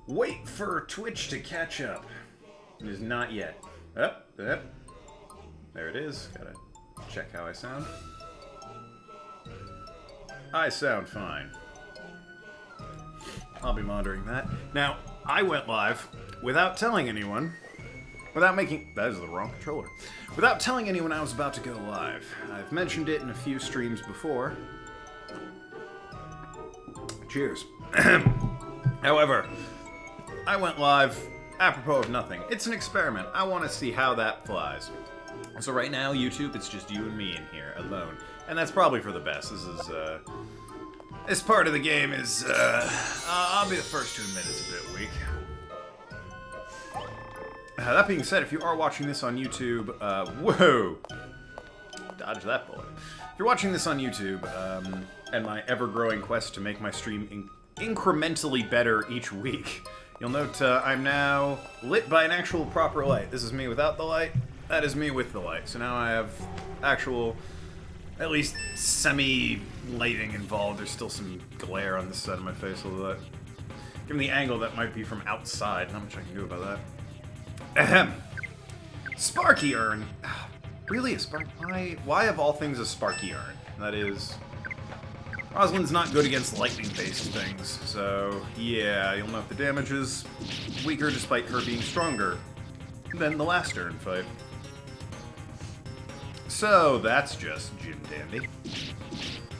Wait for Twitch to catch up. It is not yet. Up, up. There it is. Gotta check how I sound. I sound fine. I'll be monitoring that. Now, I went live without telling anyone. Without making... That is the wrong controller. Without telling anyone I was about to go live. I've mentioned it in a few streams before. Cheers. However, I went live apropos of nothing. It's an experiment. I want to see how that flies. So right now, YouTube, it's just you and me in here, alone. And that's probably for the best. This part of the game is, I'll be the first to admit it's a bit weak. That being said, if you are watching this on YouTube, whoa! Dodge that bullet. If you're watching this on YouTube, and my ever-growing quest to make my stream incrementally better each week, you'll note I'm now lit by an actual proper light. This is me without the light, that is me with the light. So now I have actual, at least semi-lighting involved. There's still some glare on this side of my face, although given the angle, that might be from outside. Not much I can do about that. Ahem. Sparky Urn. Really, a spark? Why of all things a Sparky Urn? That is... Rosalind's not good against lightning-based things, so yeah, you'll note the damage is weaker despite her being stronger than the last Urn fight. So that's just Jim Dandy.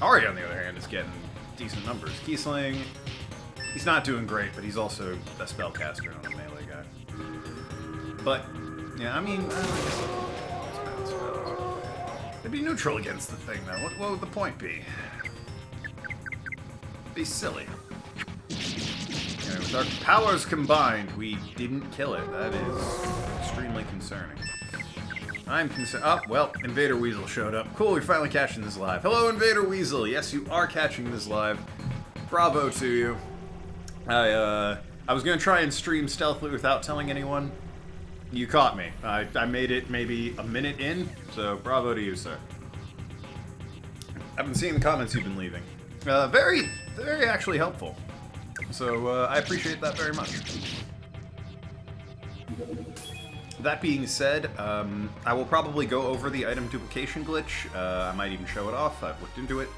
Ari, on the other hand, is getting decent numbers. Kiesling, he's not doing great, but he's also a spellcaster, not a melee guy. But, yeah, I mean, they'd be neutral against the thing, though. What would the point be? Be silly. Anyway, with our powers combined, we didn't kill it. That is extremely concerning. I'm concerned. Oh, well, Invader Weasel showed up. Cool, we're finally catching this live. Hello, Invader Weasel. Yes, you are catching this live. Bravo to you. I was going to try and stream stealthily without telling anyone. You caught me. I made it maybe a minute in, so bravo to you, sir. I've been seeing the comments you've been leaving. Very, very actually helpful. So I appreciate that very much. That being said, I will probably go over the item duplication glitch. I might even show it off. I've looked into it.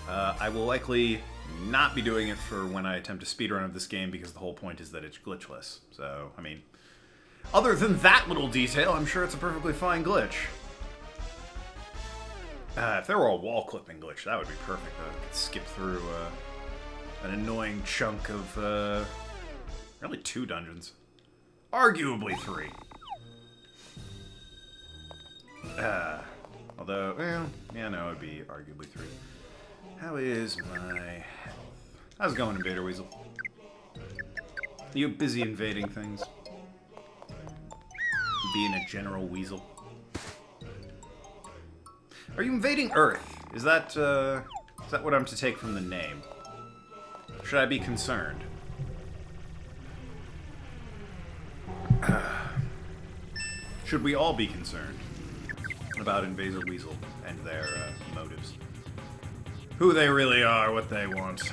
I will likely not be doing it for when I attempt a speedrun of this game because the whole point is that it's glitchless. So, I mean... Other than that little detail, I'm sure it's a perfectly fine glitch. If there were a wall clipping glitch, that would be perfect. I could skip through an annoying chunk of really 2 dungeons. Arguably 3. Although, well, yeah, no, it'd be arguably 3. How is my... How's it going, Invader Weasel? Are you busy invading things? Being a general weasel. Are you invading Earth? Is that what I'm to take from the name? Should I be concerned? Should we all be concerned about Invader Weasel and their motives? Who they really are, what they want,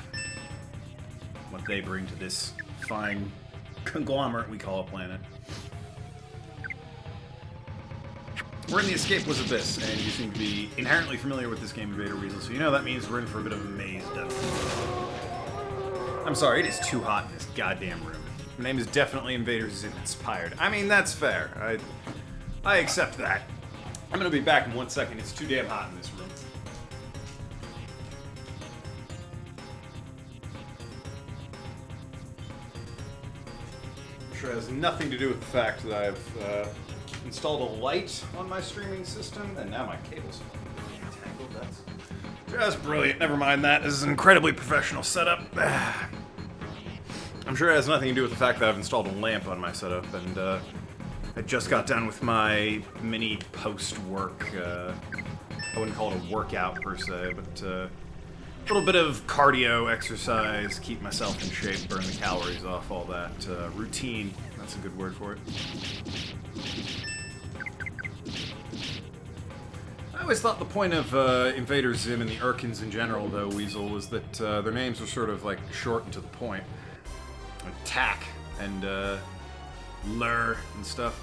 what they bring to this fine conglomerate we call a planet. We're in the Escapeless Abyss, and you seem to be inherently familiar with this game, Invader Weasel, so you know that means we're in for a bit of a maze dungeon. I'm sorry, it is too hot in this goddamn room. My name is definitely Invader Zim inspired. I mean, that's fair. I accept that. I'm gonna be back in 1 second. It's too damn hot in this room. I'm sure it has nothing to do with the fact that I've installed a light on my streaming system, and now my cable's entangled. That's just brilliant. Never mind that. This is an incredibly professional setup. I'm sure it has nothing to do with the fact that I've installed a lamp on my setup, and I just got done with my mini post-work, I wouldn't call it a workout per se, but a little bit of cardio exercise, keep myself in shape, burn the calories off, all that routine. That's a good word for it. I always thought the point of Invader Zim and the Urkins in general, though, Weasel, was that their names were sort of like short and to the point. Attack and lure and stuff.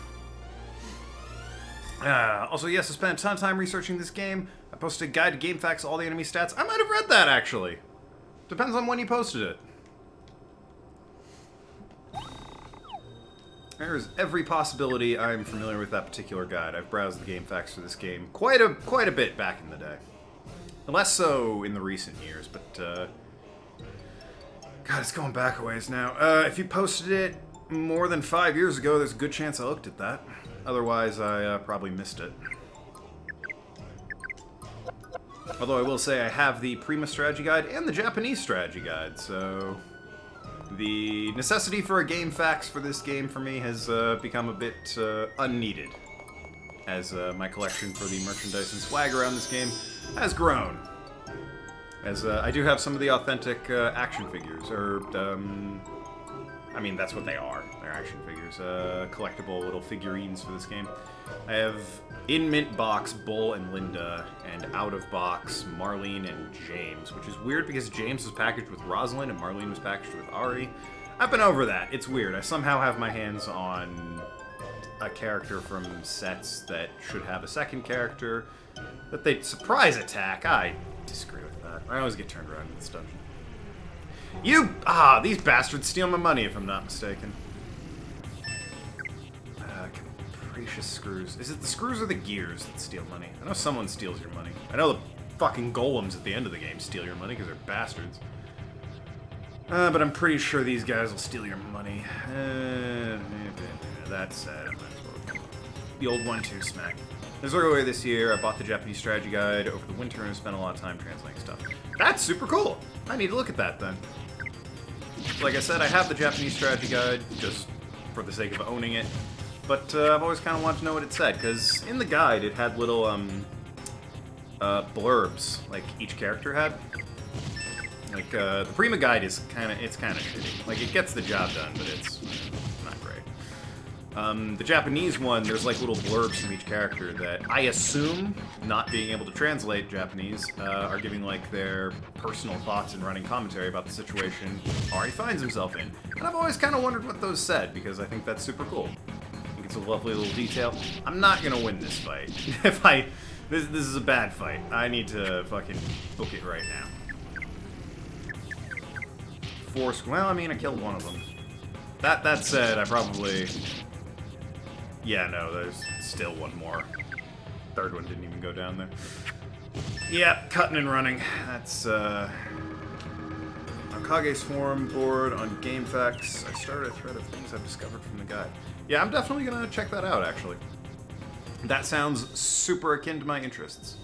Also, yes, I spent a ton of time researching this game. I posted a guide to game facts, all the enemy stats. I might have read that, actually. Depends on when you posted it. There's every possibility I'm familiar with that particular guide. I've browsed the game facts for this game quite a bit back in the day. Less so in the recent years, but, God, it's going back a ways now. If you posted it more than 5 years ago, there's a good chance I looked at that. Otherwise, I probably missed it. Although I will say I have the Prima strategy guide and the Japanese strategy guide, so the necessity for a game facts for this game for me has become a bit unneeded, as my collection for the merchandise and swag around this game has grown. As I do have some of the authentic action figures, or I mean, that's what they are. They're action figures. Collectible little figurines for this game. I have in-mint box Bull and Linda, and out-of-box Marlene and James, which is weird because James was packaged with Rosalind and Marlene was packaged with Ari. I've been over that. It's weird. I somehow have my hands on a character from sets that should have a second character that they surprise attack. I disagree with that. I always get turned around in this dungeon. These bastards steal my money, if I'm not mistaken. Capricious screws. Is it the screws or the gears that steal money? I know someone steals your money. I know the fucking golems at the end of the game steal your money because they're bastards. But I'm pretty sure these guys will steal your money. That's sad. I might as well. The old 1-2 smack. This earlier this year, I bought the Japanese strategy guide over the winter and spent a lot of time translating stuff. That's super cool! I need to look at that then. Like I said, I have the Japanese strategy guide, just for the sake of owning it. But I've always kind of wanted to know what it said, because in the guide it had little blurbs, like each character had. Like, the Prima guide is kind of shitty. Like, it gets the job done, but it's not great. The Japanese one, there's like little blurbs from each character that I assume, not being able to translate Japanese, are giving like their personal thoughts and running commentary about the situation Ari finds himself in. And I've always kind of wondered what those said, because I think that's super cool. I think it's a lovely little detail. I'm not gonna win this fight. This is a bad fight. I need to fucking book it right now. Well, I mean, I killed one of them. That said, I probably... Yeah, no, there's still one more. Third one didn't even go down there. Yeah, cutting and running. That's, Okage's forum board on GameFAQs. I started a thread of things I've discovered from the guide. Yeah, I'm definitely gonna check that out, actually. That sounds super akin to my interests.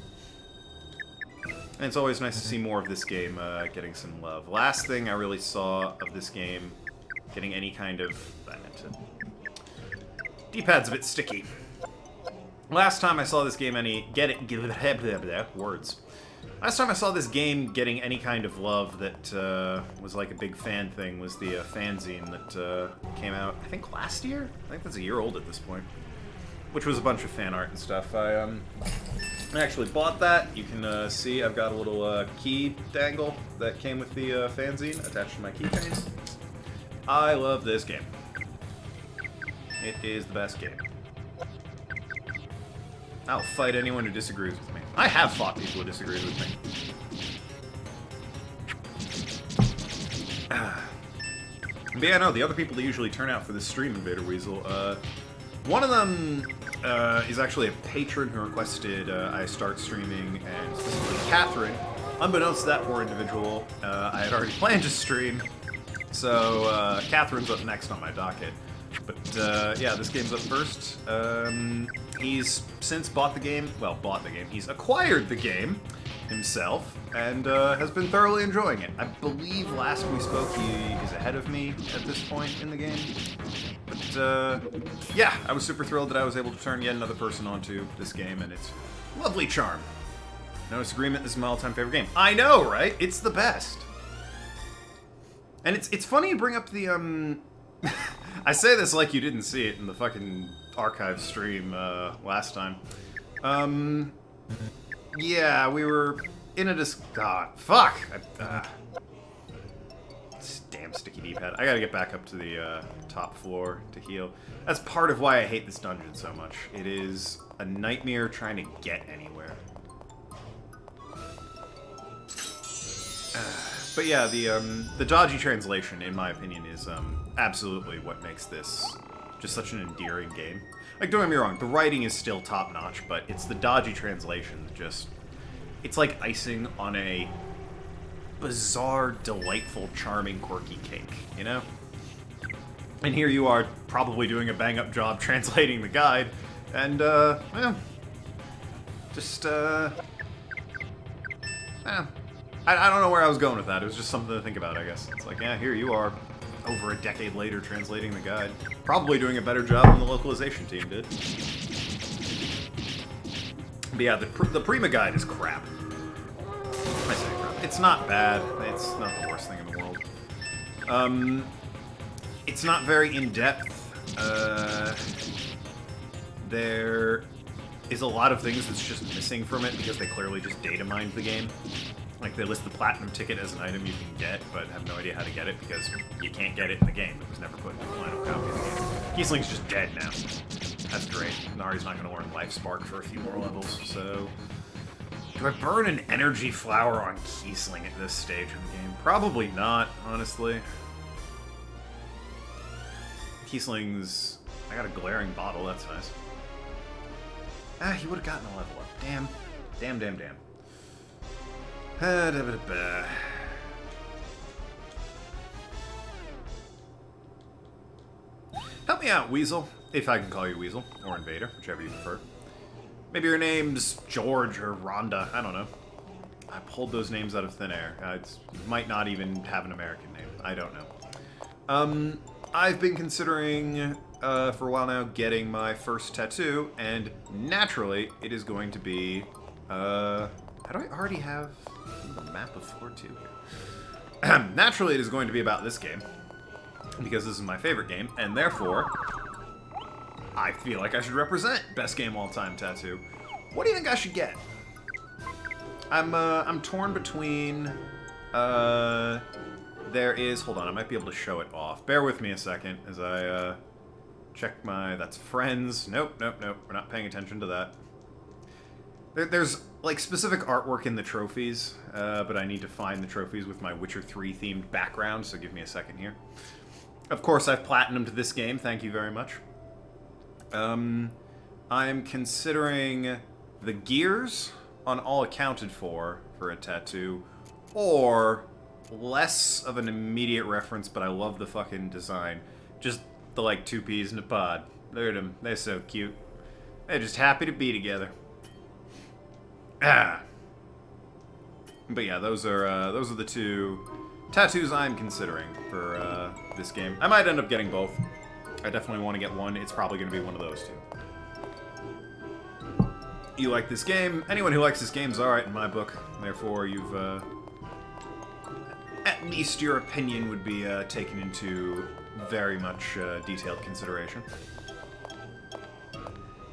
And it's always nice to see more of this game getting some love. Last thing I really saw of this game getting any kind of... D-pad's a bit sticky. Last time I saw this game words. Last time I saw this game getting any kind of love that was like a big fan thing was the fanzine that came out, I think last year? I think that's a year old at this point. Which was a bunch of fan art and stuff. I actually bought that. You can see I've got a little key dangle that came with the fanzine attached to my keychain. I love this game. It is the best game. I'll fight anyone who disagrees with me. I have fought people who disagree with me. But yeah, no, the other people that usually turn out for this stream, Invader Weasel, one of them is actually a patron who requested I start streaming, and specifically Catherine. Unbeknownst to that poor individual, I had already planned to stream, so Catherine's up next on my docket. But yeah, this game's up first. He's since bought the game. He's acquired the game himself and has been thoroughly enjoying it. I believe last we spoke, he is ahead of me at this point in the game. But yeah, I was super thrilled that I was able to turn yet another person onto this game and its lovely charm. No disagreement, this is my all-time favorite game. I know, right? It's the best. And it's funny you bring up the I say this like you didn't see it in the fucking archive stream last time. Yeah, we were in a fuck! Damn Damn sticky D-pad. I gotta get back up to the top floor to heal. That's part of why I hate this dungeon so much. It is a nightmare trying to get anywhere. But yeah, the dodgy translation, in my opinion, is absolutely what makes this just such an endearing game. Like, don't get me wrong, the writing is still top-notch, but it's the dodgy translation that just... It's like icing on a bizarre, delightful, charming, quirky cake, you know? And here you are, probably doing a bang-up job translating the guide, and, yeah. Just, I don't know where I was going with that. It was just something to think about, I guess. It's like, yeah, here you are, over a decade later, translating the guide. Probably doing a better job than the localization team did. But yeah, the Prima guide is crap. I say crap. It's not bad. It's not the worst thing in the world. It's not very in-depth. There is a lot of things that's just missing from it because they clearly just data mined the game. Like, they list the platinum ticket as an item you can get, but have no idea how to get it because you can't get it in the game. It was never put in the final copy of the game. Keysling's just dead now. That's great. Nari's not going to learn Life Spark for a few more levels, so... Do I burn an energy flower on Keysling at this stage of the game? Probably not, honestly. Keysling's... I got a glaring bottle, that's nice. Ah, he would have gotten a level up. Damn. Damn, damn, damn. Help me out, Weasel. If I can call you Weasel, or Invader, whichever you prefer. Maybe your name's George or Rhonda, I don't know. I pulled those names out of thin air. It might not even have an American name, I don't know. I've been considering, for a while now, getting my first tattoo, and naturally, it is going to be, how do I already have the map of floor 2 here? Naturally, it is going to be about this game, because this is my favorite game, and therefore, I feel like I should represent best game all time tattoo. What do you think I should get? I'm torn between, there is, hold on, I might be able to show it off. Bear with me a second as I, check my, that's friends. Nope, nope, nope, we're not paying attention to that. There's, like, specific artwork in the trophies, but I need to find the trophies with my Witcher 3 themed background, so give me a second here. Of course, I've platinumed this game, thank you very much. I'm considering the gears on All Accounted For a tattoo, or less of an immediate reference, but I love the fucking design. Just the, like, two peas in a pod. Look at them, they're so cute. They're just happy to be together. Ah. But yeah, those are the two tattoos I'm considering for this game. I might end up getting both. I definitely want to get one. It's probably going to be one of those two. You like this game? Anyone who likes this game is alright in my book. Therefore, you've, at least your opinion would be taken into very much detailed consideration.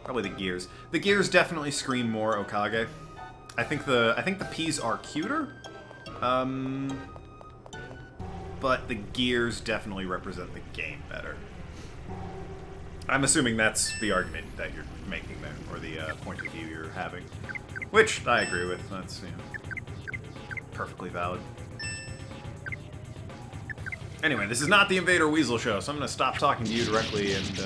Probably the gears. The gears definitely scream more Okage. I think the P's are cuter, but the gears definitely represent the game better. I'm assuming that's the argument that you're making there, or the point of view you're having, which I agree with. That's, you know, perfectly valid. Anyway, this is not the Invader Weasel show, so I'm gonna stop talking to you directly and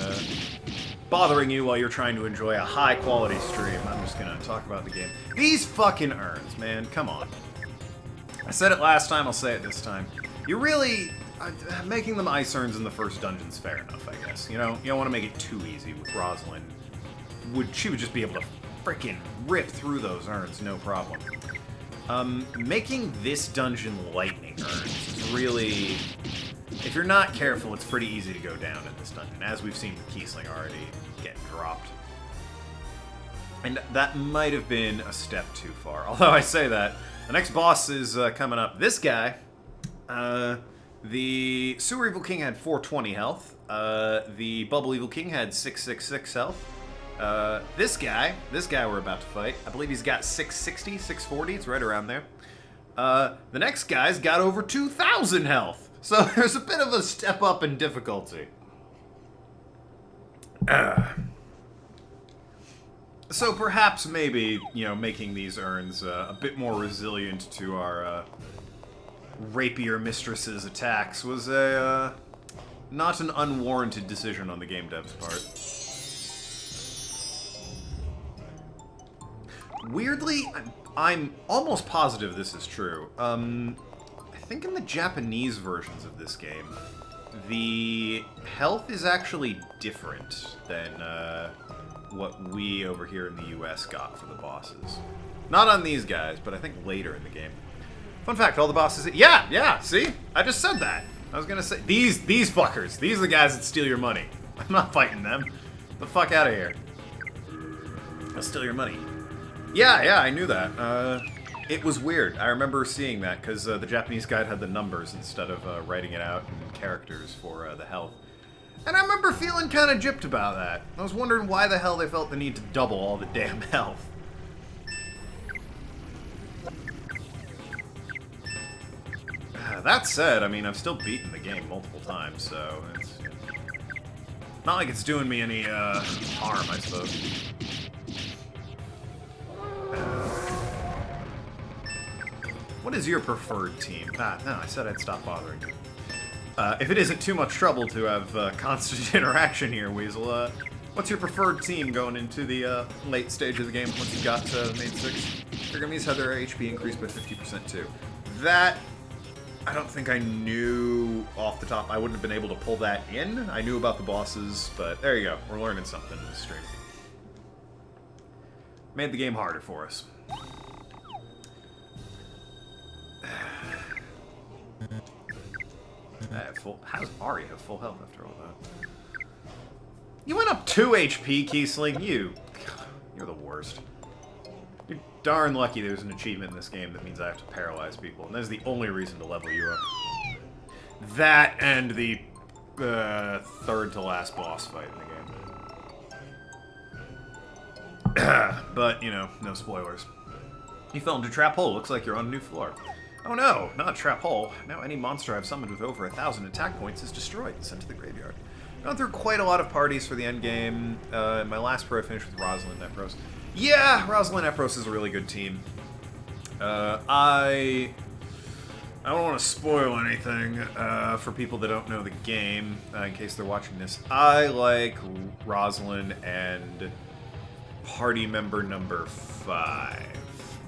bothering you while you're trying to enjoy a high-quality stream. I'm just gonna talk about the game. These fucking urns, man, come on. I said it last time, I'll say it this time. You really... making them ice urns in the first dungeon's fair enough, I guess. You know, you don't want to make it too easy with Rosalind. She would just be able to frickin' rip through those urns, no problem. Making this dungeon lightning urns is really... If you're not careful, it's pretty easy to go down in this dungeon, as we've seen with Keysling already get dropped. And that might have been a step too far. Although I say that, the next boss is coming up. This guy, the Sewer Evil King had 420 health. The Bubble Evil King had 666 health. This guy we're about to fight, I believe he's got 660, 640, it's right around there. The next guy's got over 2,000 health. So there's a bit of a step up in difficulty. So perhaps maybe, you know, making these urns a bit more resilient to our rapier mistress's attacks was a not an unwarranted decision on the game dev's part. Weirdly, I'm almost positive this is true. I think in the Japanese versions of this game, the health is actually different than what we over here in the US got for the bosses. Not on these guys, but I think later in the game. Fun fact, all the bosses... Yeah, see? I just said that. I was gonna say... These fuckers. These are the guys that steal your money. I'm not fighting them. Get the fuck out of here. I'll steal your money. Yeah, I knew that. It was weird. I remember seeing that, because the Japanese guide had the numbers instead of writing it out in characters for the health. And I remember feeling kind of gypped about that. I was wondering why the hell they felt the need to double all the damn health. That said, I mean, I've still beaten the game multiple times, so it's not like it's doing me any harm, I suppose. What is your preferred team? No, I said I'd stop bothering you. If it isn't too much trouble to have constant interaction here, Weasel, what's your preferred team going into the late stage of the game once you got to Main 6? Your enemies had their HP increased by 50% too. That, I don't think I knew off the top. I wouldn't have been able to pull that in. I knew about the bosses, but there you go. We're learning something in this stream. Made the game harder for us. How does Ari have full health after all that? You went up 2 HP, Kiesling. You're the worst. You're darn lucky there's an achievement in this game that means I have to paralyze people, and that's the only reason to level you up. That and the third to last boss fight in the game. But, you know, no spoilers. You fell into a trap hole. Looks like you're on a new floor. Oh no, not a trap hole. Now any monster I've summoned with over 1,000 attack points is destroyed and sent to the graveyard. Gone through quite a lot of parties for the endgame. My last pro I finished with Rosalind Nepros. Yeah, Rosalind Nepros is a really good team. I don't want to spoil anything for people that don't know the game, in case they're watching this. I like Rosalind and party member number 5.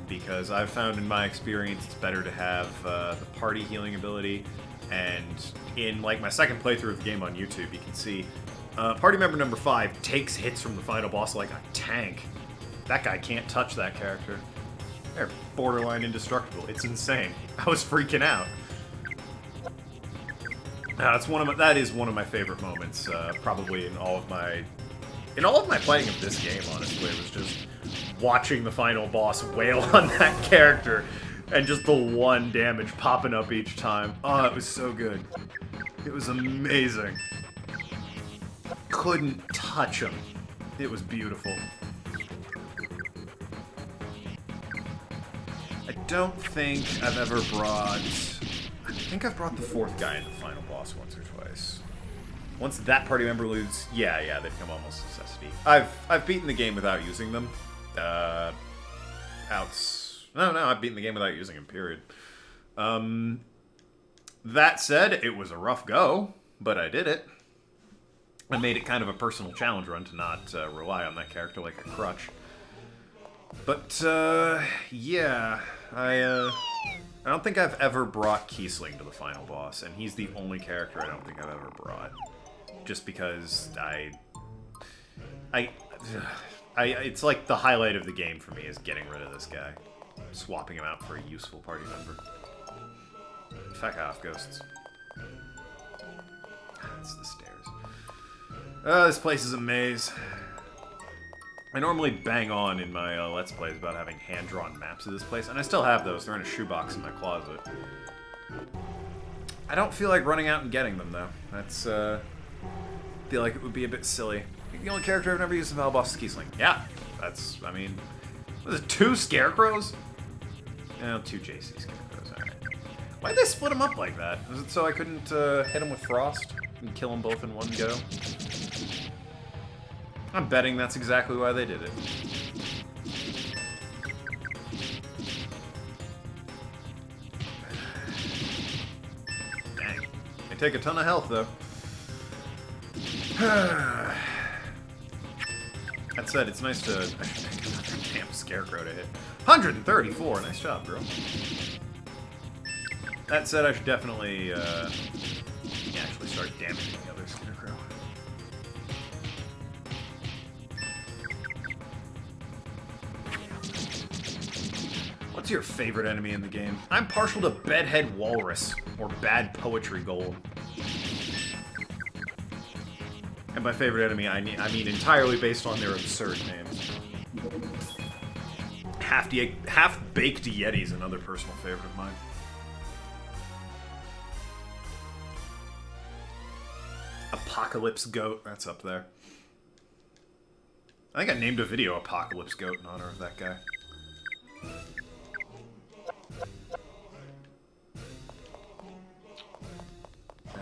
Because I've found in my experience it's better to have the party healing ability, and in like my second playthrough of the game on YouTube, you can see party member number 5 takes hits from the final boss like a tank. That guy can't touch that character. They're borderline indestructible. It's insane. I was freaking out. That is one of my favorite moments, probably in all of my playing of this game. Honestly, it was just watching the final boss wail on that character and just the 1 damage popping up each time. Oh, it was so good. It was amazing. Couldn't touch him. It was beautiful. I don't think I've ever brought... I think I've brought the 4th guy in the final boss once or twice. Once that party member loses, yeah, they become almost necessity. I've beaten the game without using them. I've beaten the game without using them, period. That said, it was a rough go, but I did it. I made it kind of a personal challenge run to not rely on that character like a crutch. But, yeah, I don't think I've ever brought Kiesling to the final boss, and he's the only character I don't think I've ever brought. Just because it's like the highlight of the game for me is getting rid of this guy. Swapping him out for a useful party member. Feck off, ghosts. It's the stairs. This place is a maze. I normally bang on in my Let's Plays about having hand-drawn maps of this place, and I still have those. They're in a shoebox in my closet. I don't feel like running out and getting them, though. That's, feel like it would be a bit silly. The only character I've never used in Final Boss is Kiesling. Yeah, that's, I mean... Was it 2 Scarecrows? No, 2 JC Scarecrows, alright. Why'd they split them up like that? Was it so I couldn't hit them with Frost and kill them both in one go? I'm betting that's exactly why they did it. Dang. They take a ton of health, though. That said, it's nice to... Damn, Scarecrow to hit. 134! Nice job, girl. That said, I should definitely actually start damaging the other Scarecrow. What's your favorite enemy in the game? I'm partial to Bedhead Walrus, or Bad Poetry Golem. And by favorite enemy, I mean entirely based on their absurd names. Half-Baked Yeti is another personal favorite of mine. Apocalypse Goat, that's up there. I think I named a video Apocalypse Goat in honor of that guy.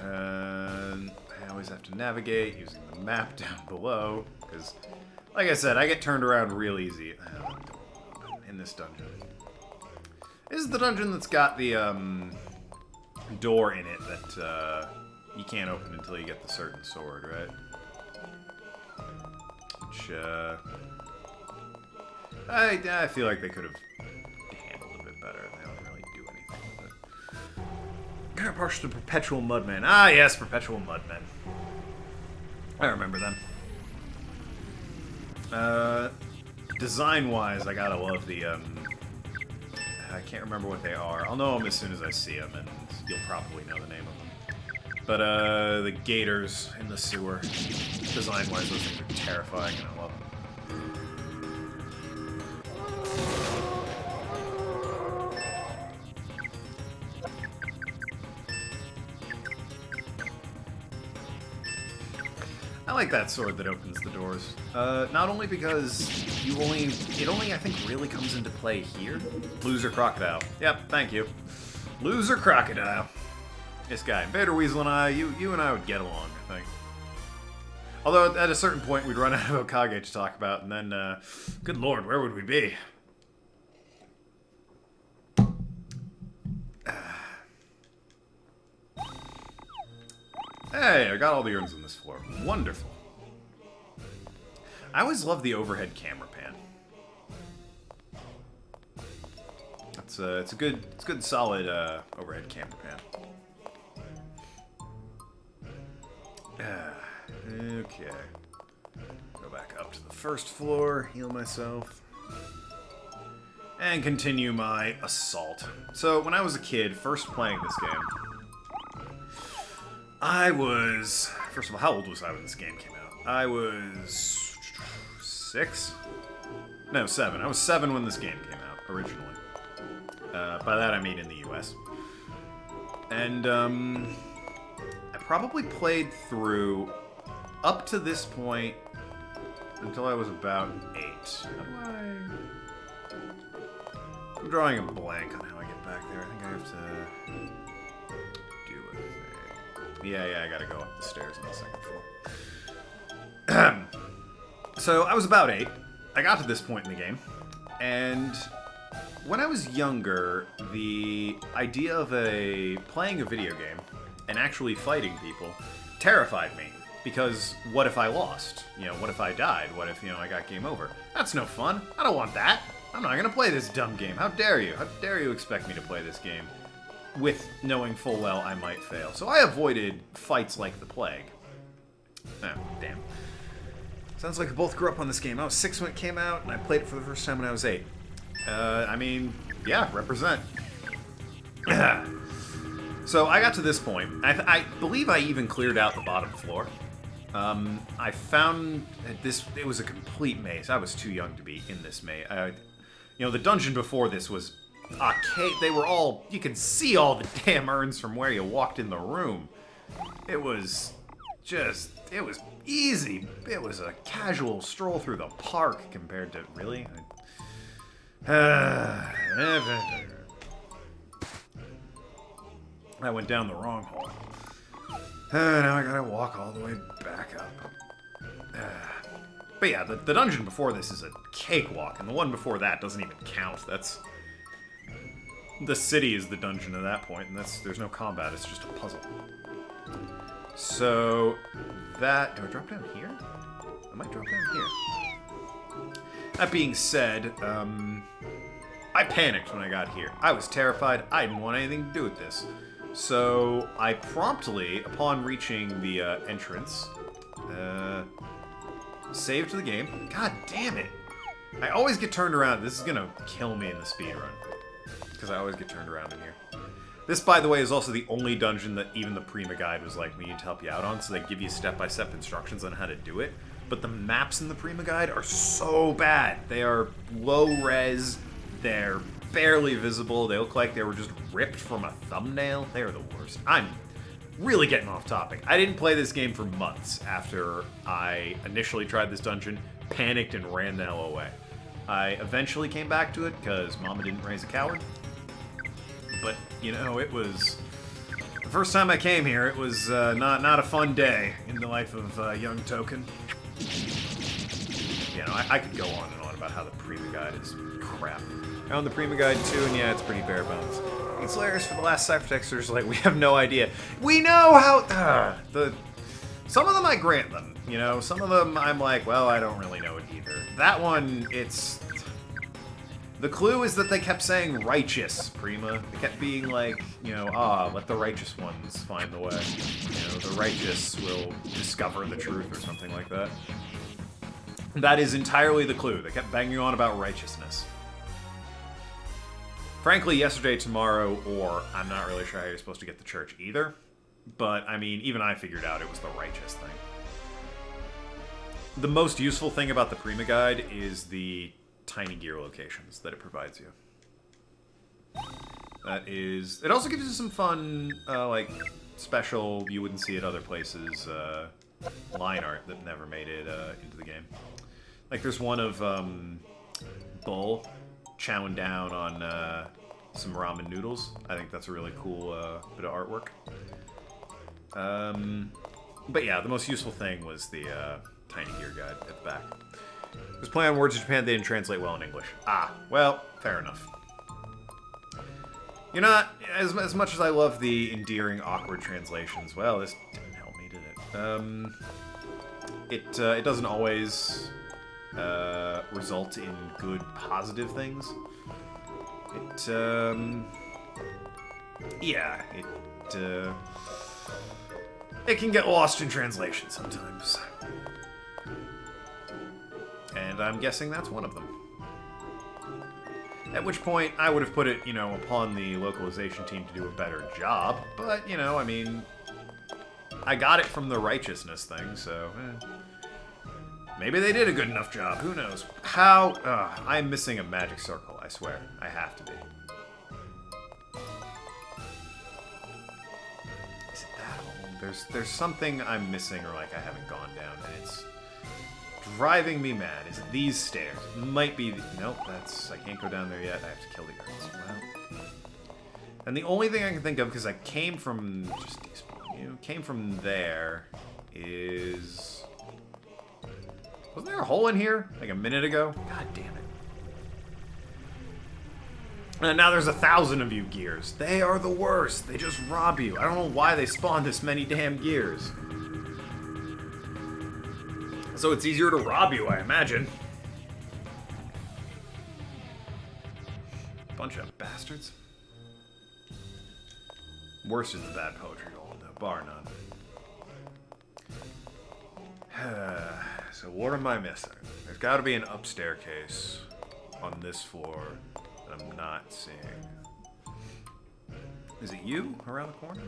And I always have to navigate using the map down below, because, like I said, I get turned around real easy in this dungeon. This is the dungeon that's got the door in it that you can't open until you get the certain sword, right? Which, I feel like they could have handled a bit better. They don't really do anything with it. Kind of partial to Perpetual Mudmen. Ah, yes, Perpetual Mudmen. I remember them. Design-wise, I gotta love the, I can't remember what they are. I'll know them as soon as I see them, and you'll probably know the name of them. But, the gators in the sewer. Design-wise, those things are terrifying, and I love them. I like that sword that opens the doors. Not only because it only, I think, really comes into play here. Loser Crocodile. Yep, thank you. Loser Crocodile. This guy, Invader Weasel and I, you and I would get along, I think. Although, at a certain point, we'd run out of Okage to talk about, and then, good lord, where would we be? Hey, I got all the urns on this floor. Wonderful. I always love the overhead camera pan. It's a good solid overhead camera pan. Okay. Go back up to the first floor, heal myself, and continue my assault. So, when I was a kid, first playing this game, I was... First of all, how old was I when this game came out? I was... 6? No, 7. I was 7 when this game came out, originally. By that I mean in the US. And, I probably played through up to this point until I was about 8. I'm drawing a blank on how I get back there. I think I have to do a thing. Yeah, I gotta go up the stairs on the second floor. So, I was about 8. I got to this point in the game, and when I was younger, the idea of playing a video game and actually fighting people terrified me. Because what if I lost? You know, what if I died? What if, I got game over? That's no fun. I don't want that. I'm not gonna play this dumb game. How dare you? How dare you expect me to play this game with knowing full well I might fail? So I avoided fights like the plague. Oh, damn. Sounds like we both grew up on this game. I was 6 when it came out, and I played it for the first time when I was 8. I mean, yeah, represent. So I got to this point. I believe I even cleared out the bottom floor. I found this... It was a complete maze. I was too young to be in this maze. The dungeon before this was arcade. They were all... You could see all the damn urns from where you walked in the room. It was just... It was easy. It was a casual stroll through the park compared to... Really? I went down the wrong hole. Now I gotta walk all the way back up. But yeah, the dungeon before this is a cakewalk, and the one before that doesn't even count. That's... The city is the dungeon at that point, and there's no combat, it's just a puzzle. So, that... Do I drop down here? I might drop down here. That being said, I panicked when I got here. I was terrified, I didn't want anything to do with this. So, I promptly, upon reaching the entrance, saved the game. God damn it! I always get turned around. This is gonna kill me in the speedrun. Because I always get turned around in here. This, by the way, is also the only dungeon that even the Prima Guide was like, we need to help you out on, so they give you step-by-step instructions on how to do it. But the maps in the Prima Guide are so bad. They are low-res, they're barely visible, they look like they were just ripped from a thumbnail. They are the worst. I'm really getting off topic. I didn't play this game for months after I initially tried this dungeon, panicked, and ran the hell away. I eventually came back to it because Mama didn't raise a coward. But, you know, it was... The first time I came here, it was not a fun day in the life of young Token. You know, I could go on and on about how the Prima Guide is crap. I own the Prima Guide too, and yeah, it's pretty bare bones. It's hilarious for the last ciphertexters, like, we have no idea. We know how... Some of them I grant them, you know? Some of them I'm like, well, I don't really know it either. That one, it's... The clue is that they kept saying righteous, Prima. They kept being like, you know, let the righteous ones find the way. You know, the righteous will discover the truth or something like that. That is entirely the clue. They kept banging on about righteousness. Frankly, yesterday, tomorrow, or I'm not really sure how you're supposed to get to church either. But, I mean, even I figured out it was the righteous thing. The most useful thing about the Prima Guide is the tiny gear locations that it provides you. That is... It also gives you some fun, like, special, you wouldn't see at other places, line art that never made it into the game. Like, there's one of Bull chowing down on some ramen noodles. I think that's a really cool bit of artwork. But yeah, the most useful thing was the tiny gear guide at the back. It was play on words of Japan they didn't translate well in English. Ah, well, fair enough. You're not, as much as I love the endearing, awkward translations, well, this didn't help me, did it? It doesn't always result in good, positive things. Yeah, it can get lost in translation sometimes. And I'm guessing that's one of them. At which point, I would have put it, you know, upon the localization team to do a better job. But, you know, I mean, I got it from the righteousness thing, so... Maybe they did a good enough job, who knows. How... I'm missing a magic circle, I swear. I have to be. Is it that hole? There's something I'm missing or like I haven't gone down, and it's driving me mad. Is it these stairs? It might be... Nope, that's... I can't go down there yet. I have to kill the guards. Well... And the only thing I can think of, because I came from... Just despawn you. Came from there, is... Wasn't there a hole in here? Like a minute ago? God damn it. And now there's 1,000 of you gears. They are the worst. They just rob you. I don't know why they spawn this many damn gears. So it's easier to rob you, I imagine. Bunch of bastards. Worst is the bad poetry hole, though, bar none. So what am I missing? There's got to be an up staircase on this floor that I'm not seeing. Is it you around the corner?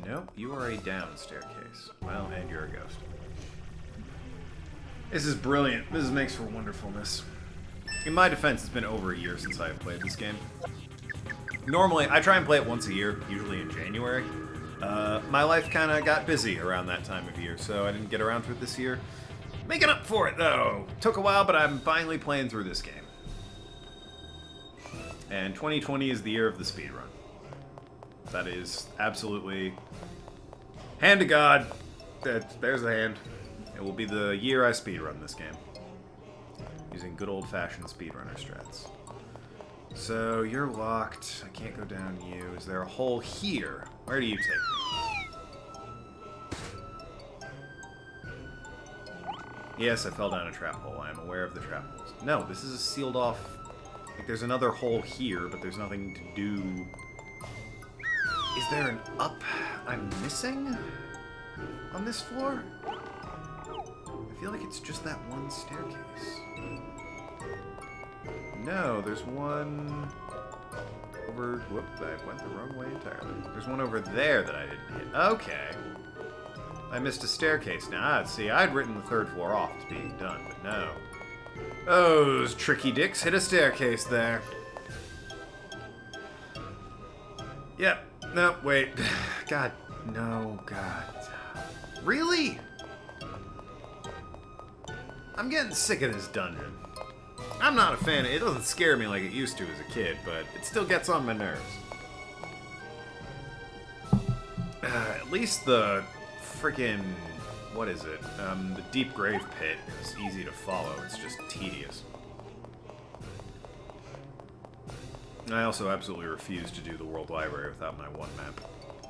Nope, you are a down staircase. Well, and you're a ghost. This is brilliant. This makes for wonderfulness. In my defense, it's been over a year since I have played this game. Normally, I try and play it once a year, usually in January. My life kind of got busy around that time of year, so I didn't get around to it this year. Making up for it, though. Took a while, but I'm finally playing through this game. And 2020 is the year of the speedrun. That is absolutely... Hand to God. There's the hand. It will be the year I speedrun this game. Using good old-fashioned speedrunner strats. So, you're locked. I can't go down you. Is there a hole here? Where do you take me? Yes, I fell down a trap hole. I am aware of the trap holes. No, this is a sealed off... Like, there's another hole here, but there's nothing to do... Is there an up I'm missing on this floor? I feel like it's just that one staircase. No, there's one over... Whoop, I went the wrong way entirely. There's one over there that I didn't hit. Okay. I missed a staircase. Now, see, I'd written the third floor off as being done, but no. Those tricky dicks hit a staircase there. Yep. No, wait. God. No, God. Really? I'm getting sick of this dungeon. I'm not a fan. It doesn't scare me like it used to as a kid, but it still gets on my nerves. At least the freaking... What is it? The deep grave pit is easy to follow. It's just tedious. I also absolutely refuse to do the World Library without my one map,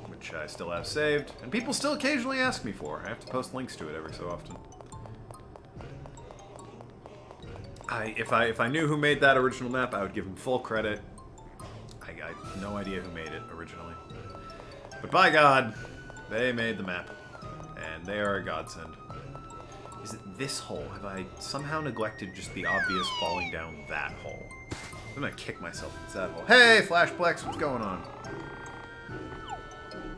which I still have saved, and people still occasionally ask me for. I have to post links to it every so often. If I knew who made that original map, I would give him full credit. I have no idea who made it originally. But by God, they made the map. And they are a godsend. Is it this hole? Have I somehow neglected just the obvious falling down that hole? I'm gonna kick myself into that hole. Hey, Flashplex, what's going on?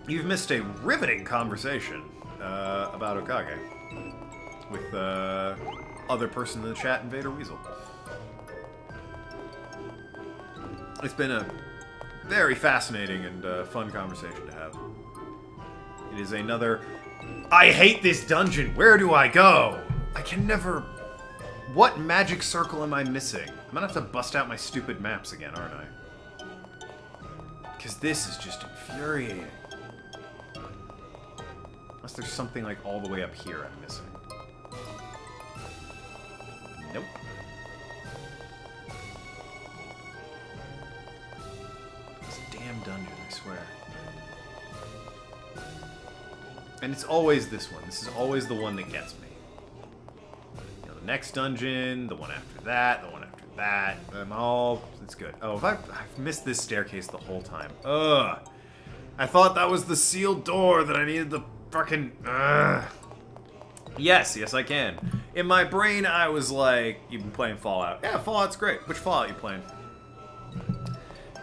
You've missed a riveting conversation about Okage with other person in the chat, Invader Weasel. It's been a very fascinating and fun conversation to have. It is another... I hate this dungeon! Where do I go? I can never... What magic circle am I missing? I'm gonna have to bust out my stupid maps again, aren't I? Because this is just infuriating. Unless there's something like all the way up here I'm missing. Nope. This damn dungeon, I swear. And it's always this one. This is always the one that gets me. You know, the next dungeon, the one after that, the one after that. It's good. Oh, I've missed this staircase the whole time. Ugh. I thought that was the sealed door that I needed the fucking... Yes, I can. In my brain, I was like, you've been playing Fallout. Yeah, Fallout's great. Which Fallout you playing?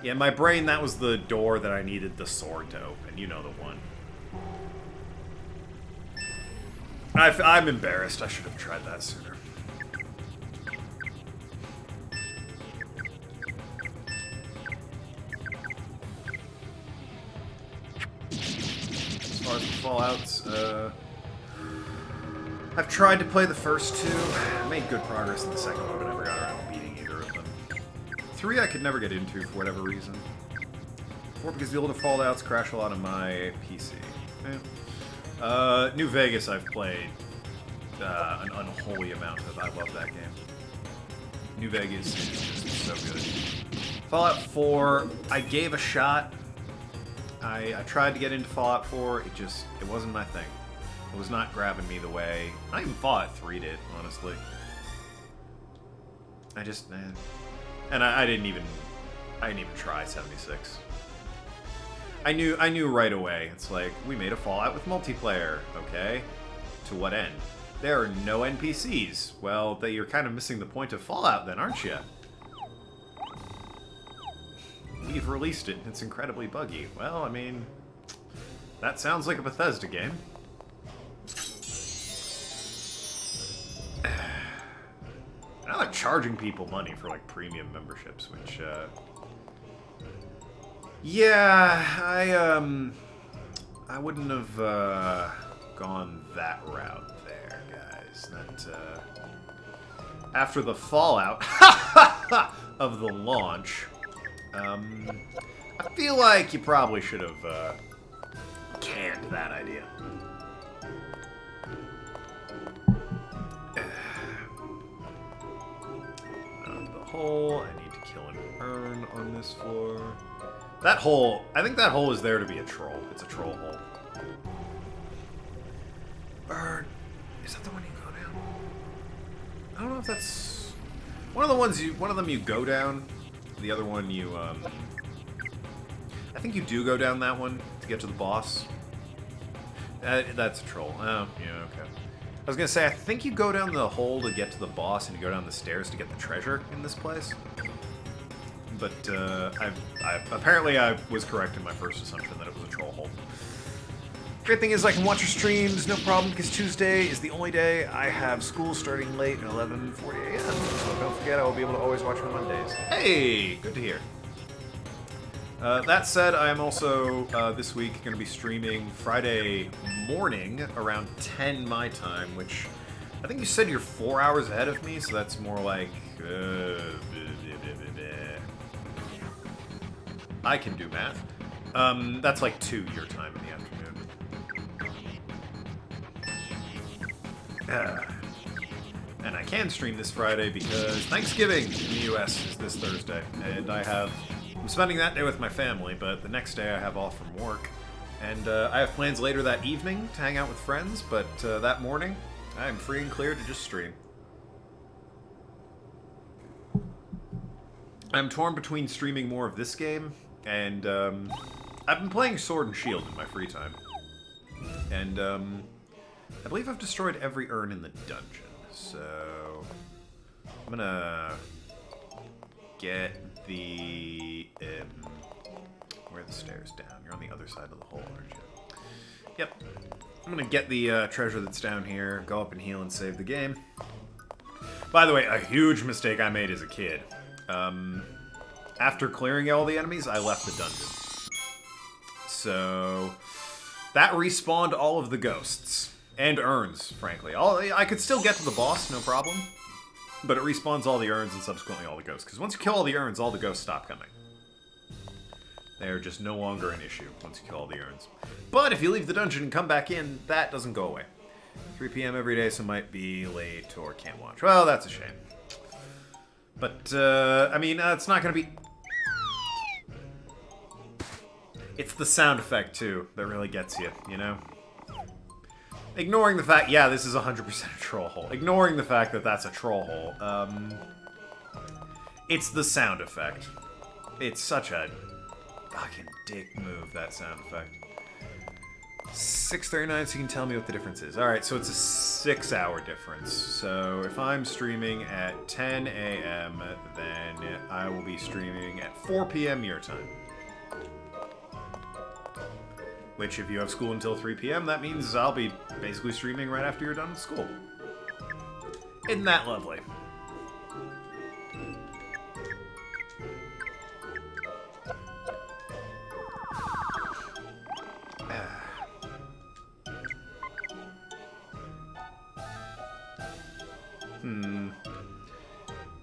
Yeah, in my brain, that was the door that I needed the sword to open. You know the one. I'm embarrassed. I should have tried that sooner. As far as the Fallouts, I've tried to play the first two. I made good progress in the second one, but never got around to beating either of them. 3 I could never get into for whatever reason. 4 because the older Fallouts crash a lot on my PC. Yeah. New Vegas I've played an unholy amount of. I love that game. New Vegas is just so good. Fallout 4, I gave a shot. I tried to get into Fallout 4, it wasn't my thing. It was not grabbing me the way... Not even Fallout 3 did, honestly. And I didn't even try 76. I knew right away. It's like, we made a Fallout with multiplayer, okay? To what end? There are no NPCs. Well, you're kind of missing the point of Fallout then, aren't you? We've released it, and it's incredibly buggy. Well, I mean, that sounds like a Bethesda game. Now they're charging people money for, like, premium memberships, which, yeah, I wouldn't have, gone that route there, guys. That, after the fallout of the launch, I feel like you probably should have canned that idea. The hole. I need to kill an urn on this floor. That hole, I think that hole is there to be a troll. It's a troll hole. Urn. Is that the one you go down? I don't know if that's one of the ones you. One of them you go down. The other one you. I think you do go down that one to get to the boss. That's a troll. Oh, yeah, okay. I was gonna say I think you go down the hole to get to the boss, and you go down the stairs to get the treasure in this place. But apparently I was correct in my first assumption that it was a troll hole. Great thing is I can watch your streams, no problem, because Tuesday is the only day I have school starting late at 11:40 a.m. So don't forget I will be able to always watch on Mondays. Hey, good to hear. That said, I am also, this week, going to be streaming Friday morning around 10 my time, which I think you said you're 4 hours ahead of me, so that's more like... I can do math. That's like 2 your time in the afternoon. And I can stream this Friday because Thanksgiving in the US is this Thursday, and I'm spending that day with my family, but the next day I have off from work. And I have plans later that evening to hang out with friends, but that morning, I am free and clear to just stream. I'm torn between streaming more of this game, and I've been playing Sword and Shield in my free time. And I believe I've destroyed every urn in the dungeon, so I'm gonna get the... where are the stairs down? You're on the other side of the hole, aren't you? Yep. I'm gonna get the treasure that's down here, go up and heal and save the game. By the way, a huge mistake I made as a kid. After clearing all the enemies, I left the dungeon. So that respawned all of the ghosts. And urns, frankly. I could still get to the boss, no problem. But it respawns all the urns and subsequently all the ghosts. Because once you kill all the urns, all the ghosts stop coming. They are just no longer an issue once you kill all the urns. But if you leave the dungeon and come back in, that doesn't go away. 3 p.m. every day, so might be late or can't watch. Well, that's a shame. But, I mean, it's not going to be... It's the sound effect, too, that really gets you, you know? Ignoring the fact, yeah, this is 100% a troll hole. Ignoring the fact that that's a troll hole, it's the sound effect. It's such a fucking dick move, that sound effect. 6:39, so you can tell me what the difference is. Alright, so it's a 6-hour difference. So if I'm streaming at 10 a.m., then I will be streaming at 4 p.m. your time. Which, if you have school until 3 p.m., that means I'll be basically streaming right after you're done with school. Isn't that lovely?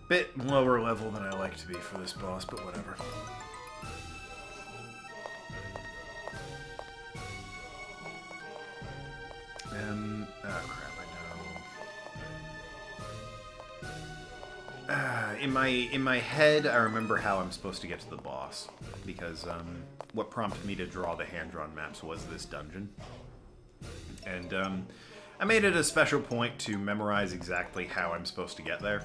Bit lower level than I like to be for this boss, but whatever. Oh crap, I know. In my head, I remember how I'm supposed to get to the boss, because what prompted me to draw the hand-drawn maps was this dungeon. And I made it a special point to memorize exactly how I'm supposed to get there.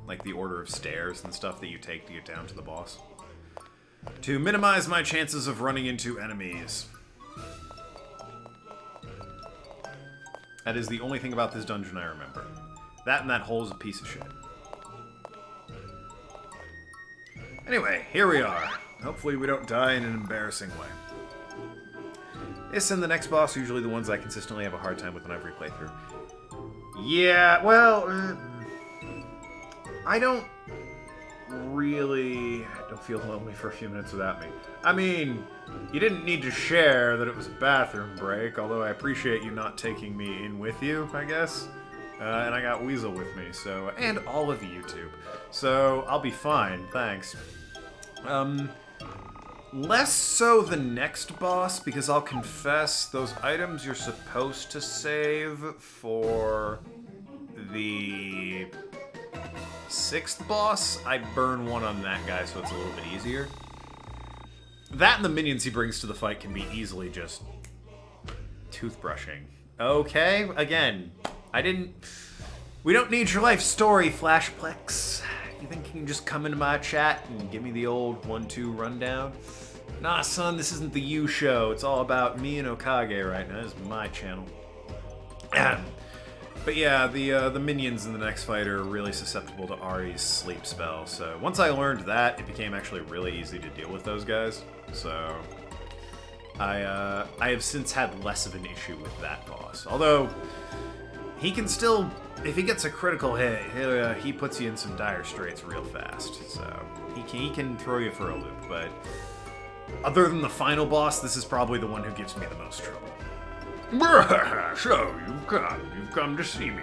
Like the order of stairs and stuff that you take to get down to the boss. To minimize my chances of running into enemies. That is the only thing about this dungeon I remember. That and that hole is a piece of shit. Anyway, here we are. Hopefully we don't die in an embarrassing way. This and the next boss are usually the ones I consistently have a hard time with when I replay through. Yeah, well... I don't feel lonely for a few minutes without me. I mean, you didn't need to share that it was a bathroom break, although I appreciate you not taking me in with you, I guess. And I got Weasel with me, so... And all of YouTube. So, I'll be fine, thanks. Less so the next boss, because I'll confess, those items you're supposed to save for the 6th boss, I burn one on that guy, so it's a little bit easier. That and the minions he brings to the fight can be easily just toothbrushing. Okay, again, we don't need your life story, Flashplex. You think you can just come into my chat and give me the old 1-2 rundown? Nah, son, this isn't the You Show. It's all about me and Okage right now. This is my channel. But yeah, the minions in the next fight are really susceptible to Ari's sleep spell. So once I learned that, it became actually really easy to deal with those guys. So I have since had less of an issue with that boss. Although he can still, if he gets a critical hit, he puts you in some dire straits real fast. So he can throw you for a loop, but other than the final boss, this is probably the one who gives me the most trouble. So, you've come to see me.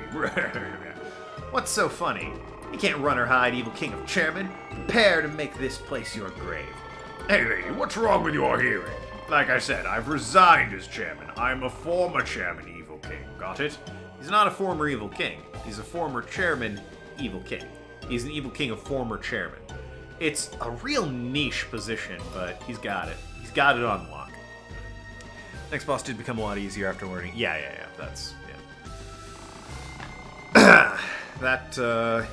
What's so funny? You can't run or hide, evil king of chairmen. Prepare to make this place your grave. Hey lady, what's wrong with your hearing? Like I said, I've resigned as chairman. I'm a former chairman, evil king. Got it? He's not a former evil king. He's a former chairman, evil king. He's an evil king of former chairman. It's a real niche position, but he's got it. He's got it on lock. Next boss did become a lot easier after learning. Yeah. That's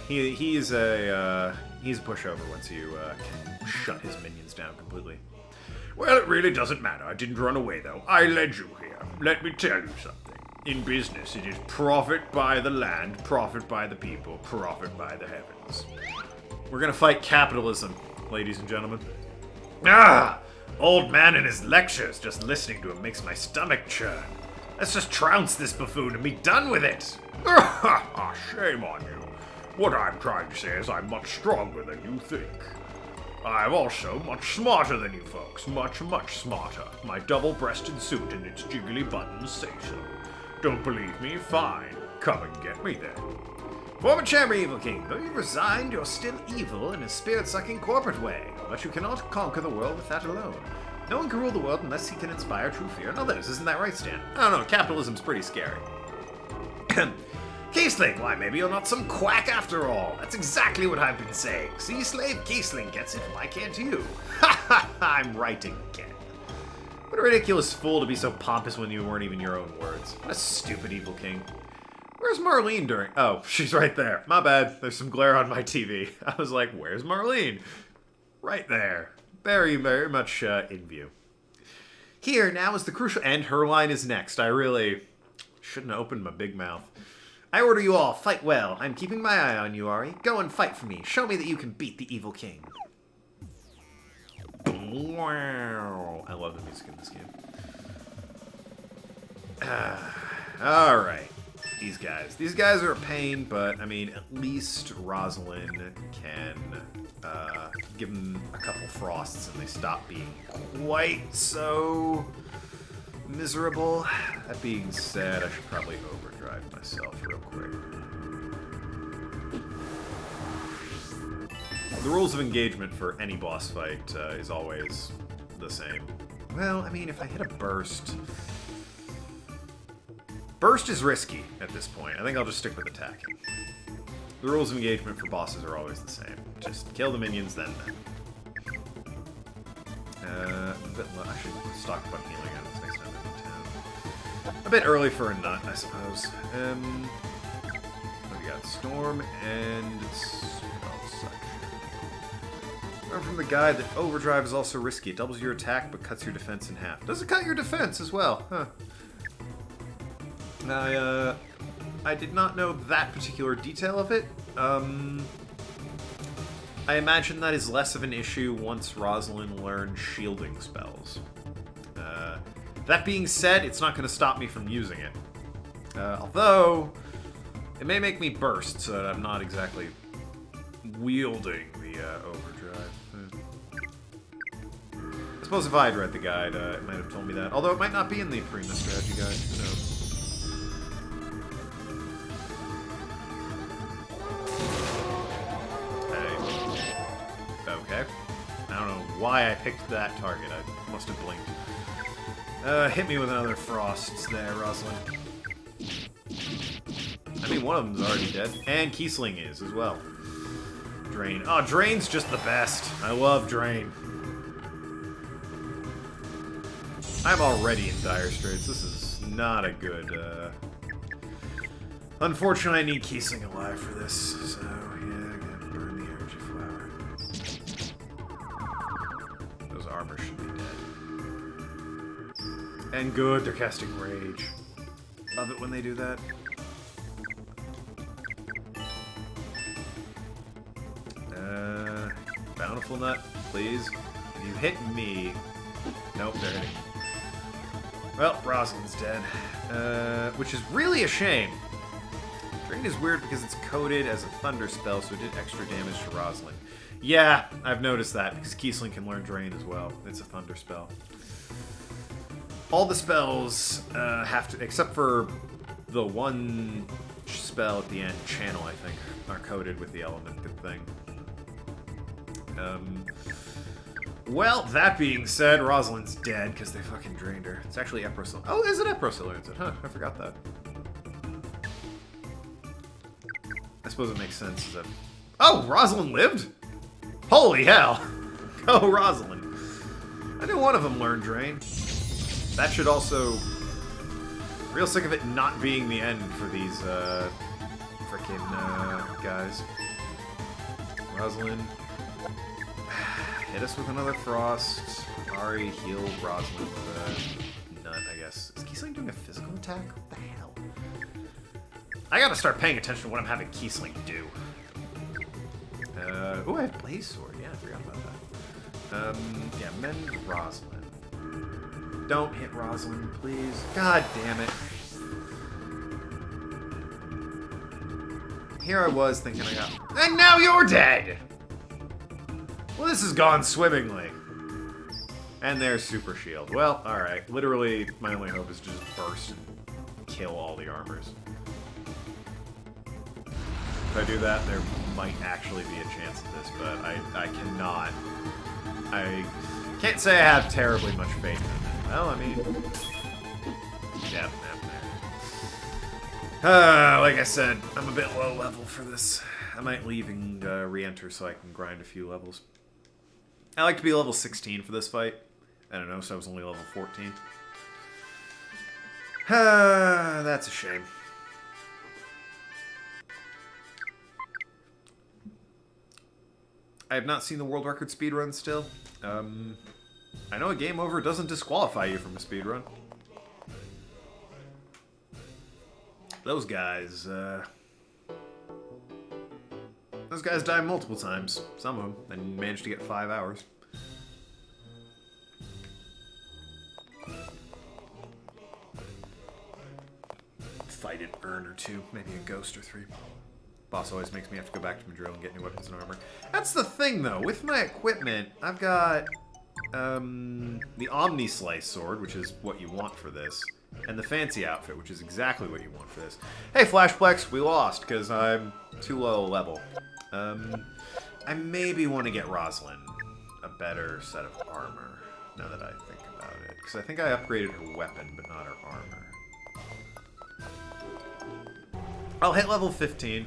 he's a pushover once you can shut his minions down completely. Well, it really doesn't matter. I didn't run away though. I led you here. Let me tell you something. In business, it is profit by the land, profit by the people, profit by the heavens. We're gonna fight capitalism, ladies and gentlemen. Old man and his lectures, just listening to him makes my stomach churn. Let's just trounce this buffoon and be done with it. Shame on you. What I'm trying to say is I'm much stronger than you think. I'm also much smarter than you folks. Much, much smarter. My double-breasted suit and its jiggly buttons say so. Don't believe me? Fine. Come and get me then. Former chairman, evil king, though you've resigned, you're still evil in a spirit-sucking corporate way. But you cannot conquer the world with that alone. No one can rule the world unless he can inspire true fear in others. Isn't that right, Stan? I don't know, capitalism's pretty scary. Kiesling, why, maybe you're not some quack after all. That's exactly what I've been saying. See, slave Kiesling gets it, why can't you? I'm right again. What a ridiculous fool to be so pompous when you weren't even your own words. What a stupid evil king. Where's Marlene during... Oh, she's right there. My bad. There's some glare on my TV. I was like, where's Marlene? Right there. Very, very much in view. Here, now is the crucial... And her line is next. I really shouldn't have opened my big mouth. I order you all, fight well. I'm keeping my eye on you, Ari. Go and fight for me. Show me that you can beat the evil king. Wow. I love the music in this game. Alright. These guys are a pain, but I mean, at least Rosalind can give them a couple frosts and they stop being quite so miserable. That being said, I should probably overdrive myself real quick. The rules of engagement for any boss fight is always the same. Well, I mean, if I hit a burst... Burst is risky at this point. I think I'll just stick with attacking. The rules of engagement for bosses are always the same. Just kill the minions, then. I should stock up on healing items next time I'm in town. A bit early for a nut, I suppose. What do we got? Storm and Spell Suction. Learn from the guide that overdrive is also risky. It doubles your attack, but cuts your defense in half. Does it cut your defense as well? Huh. I did not know that particular detail of it. I imagine that is less of an issue once Rosalind learns shielding spells. That being said, it's not going to stop me from using it. Although, it may make me burst, so that I'm not exactly wielding the overdrive. I suppose if I had read the guide, it might have told me that. Although it might not be in the Prima strategy guide. Who knows? Okay. I don't know why I picked that target. I must have blinked. Hit me with another frost there, Rosalind. I mean, one of them's already dead. And Kiesling is, as well. Drain. Oh, Drain's just the best. I love Drain. I'm already in dire straits. This is not a good, Unfortunately, I need Kiesling alive for this, so, yeah, I gotta burn the energy flower. Those armors should be dead. And good, they're casting Rage. Love it when they do that. Bountiful Nut, please. If you hit me... Nope, they're hitting me. Well, Rosalind's dead. Which is really a shame. Drain is weird because it's coded as a thunder spell, so it did extra damage to Rosalind. Yeah, I've noticed that, because Kiesling can learn Drain as well. It's a thunder spell. All the spells have to, except for the one spell at the end, Channel, I think, are coded with the element thing. Well, that being said, Rosalind's dead because they fucking drained her. It's actually Eprosil. Oh, is it Eprosil? Huh, I forgot that. I suppose it makes sense. That... Oh, Rosalind lived? Holy hell! Go, Rosalind. I knew one of them learned Drain. That should also... Real sick of it not being the end for these, frickin', guys. Rosalind. Hit us with another Frost. Ari, heal Rosalind with a nut, I guess. Is Kiesling doing a physical attack? What the hell? I gotta start paying attention to what I'm having Kiesling do. Oh, I have Blaze Sword. Yeah, I forgot about that. Yeah, mend Rosalind. Don't hit Rosalind, please. God damn it. Here I was thinking I got... And now you're dead! Well, this has gone swimmingly. And there's Super Shield. Well, alright. Literally, my only hope is to just burst and kill all the armors. If I do that, there might actually be a chance of this, but I cannot. I can't say I have terribly much faith in it. Well, I mean... Yeah, like I said, I'm a bit low level for this. I might leave and re-enter so I can grind a few levels. I like to be level 16 for this fight. I don't know, so I was only level 14. That's a shame. I have not seen the world record speedrun still. I know a game over doesn't disqualify you from a speedrun. Those guys die multiple times. Some of them, and managed to get 5 hours. Fight an urn or two, maybe a ghost or 3. Boss always makes me have to go back to Madrid and get new weapons and armor. That's the thing, though. With my equipment, I've got the Omni Slice sword, which is what you want for this, and the fancy outfit, which is exactly what you want for this. Hey, Flashplex, we lost because I'm too low level. I maybe want to get Rosalind a better set of armor, now that I think about it. Because I think I upgraded her weapon, but not her armor. I'll hit level 15.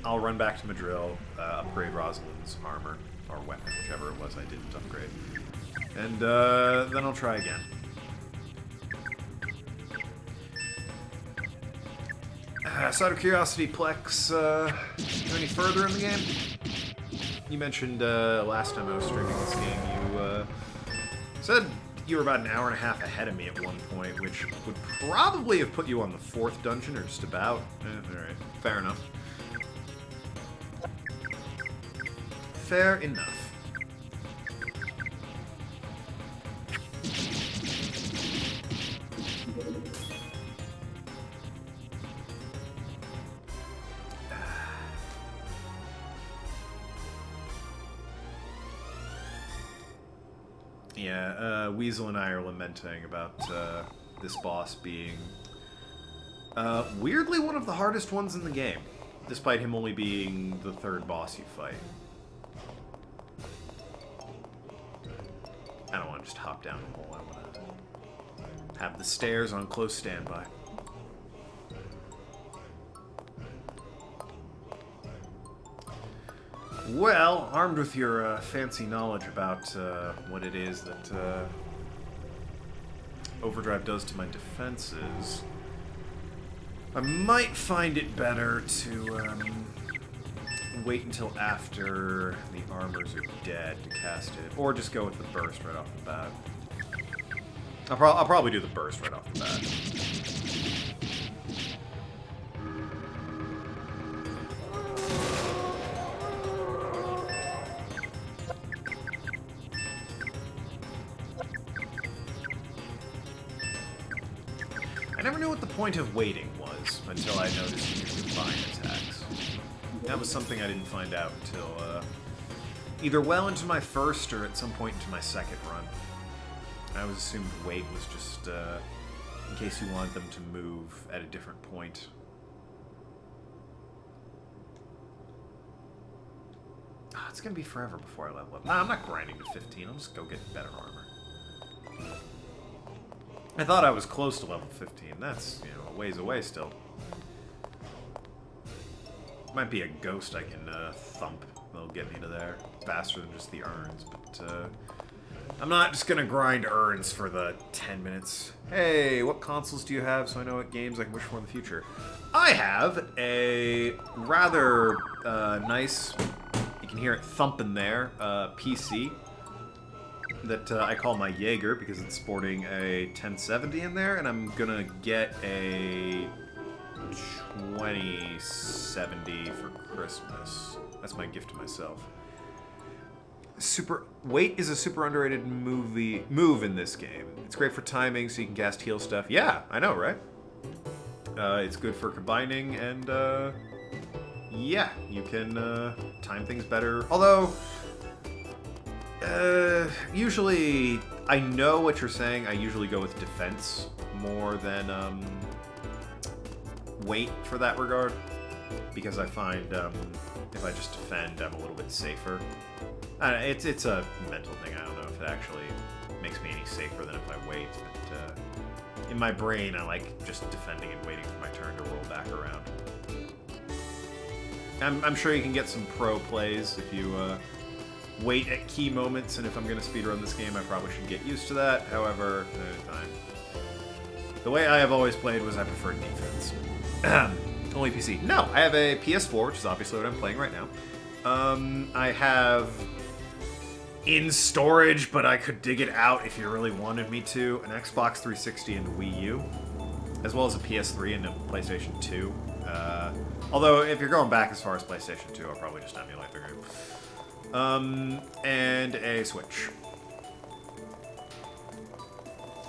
I'll run back to Madrid, upgrade Rosalind's armor, or weapon, whichever it was I didn't upgrade. And then I'll try again. So out of curiosity, Plex, go any further in the game? You mentioned last time I was streaming this game, you said you were about an hour and a half ahead of me at one point, which would probably have put you on the 4th dungeon, or just about. Alright, fair enough. Fair enough. Yeah, Weasel and I are lamenting about this boss being weirdly one of the hardest ones in the game, despite him only being the 3rd boss you fight. just hop down a hole. I want to have the stairs on close standby. Well, armed with your fancy knowledge about what it is that Overdrive does to my defenses, I might find it better to wait until after the armors are dead to cast it, or just go with the burst right off the bat. I'll probably do the burst right off the bat. I never knew what the point of waiting was until I noticed you could combine attacks. That was something I didn't find out until either well into my first or at some point into my second run. I always assumed wait was just in case you wanted them to move at a different point. Oh, it's gonna be forever before I level up. Nah, I'm not grinding to 15. I'll just go get better armor. I thought I was close to level 15. That's, you know, a ways away still. Might be a ghost I can thump. That'll get me to there faster than just the urns, but I'm not just gonna grind urns for the 10 minutes. Hey, what consoles do you have so I know what games I can wish for in the future? I have a rather nice, you can hear it thumping there, PC that I call my Jaeger because it's sporting a 1070 in there, and I'm gonna get a 2070 for Christmas. That's my gift to myself. Wait is a super underrated move in this game. It's great for timing, so you can cast heal stuff. Yeah, I know, right? It's good for combining, and yeah, you can time things better. Although, usually, I know what you're saying. I usually go with defense more than wait for that regard, because I find if I just defend, I'm a little bit safer. It's a mental thing. I don't know if it actually makes me any safer than if I wait, but in my brain, I like just defending and waiting for my turn to roll back around. I'm sure you can get some pro plays if you wait at key moments, and if I'm going to speedrun this game, I probably should get used to that. However, the way I have always played was I preferred defense. Only PC. No, I have a PS4, which is obviously what I'm playing right now. I have in storage, but I could dig it out if you really wanted me to, an Xbox 360 and Wii U, as well as a PS3 and a PlayStation 2. Although, if you're going back as far as PlayStation 2, I'll probably just emulate the game. And a Switch.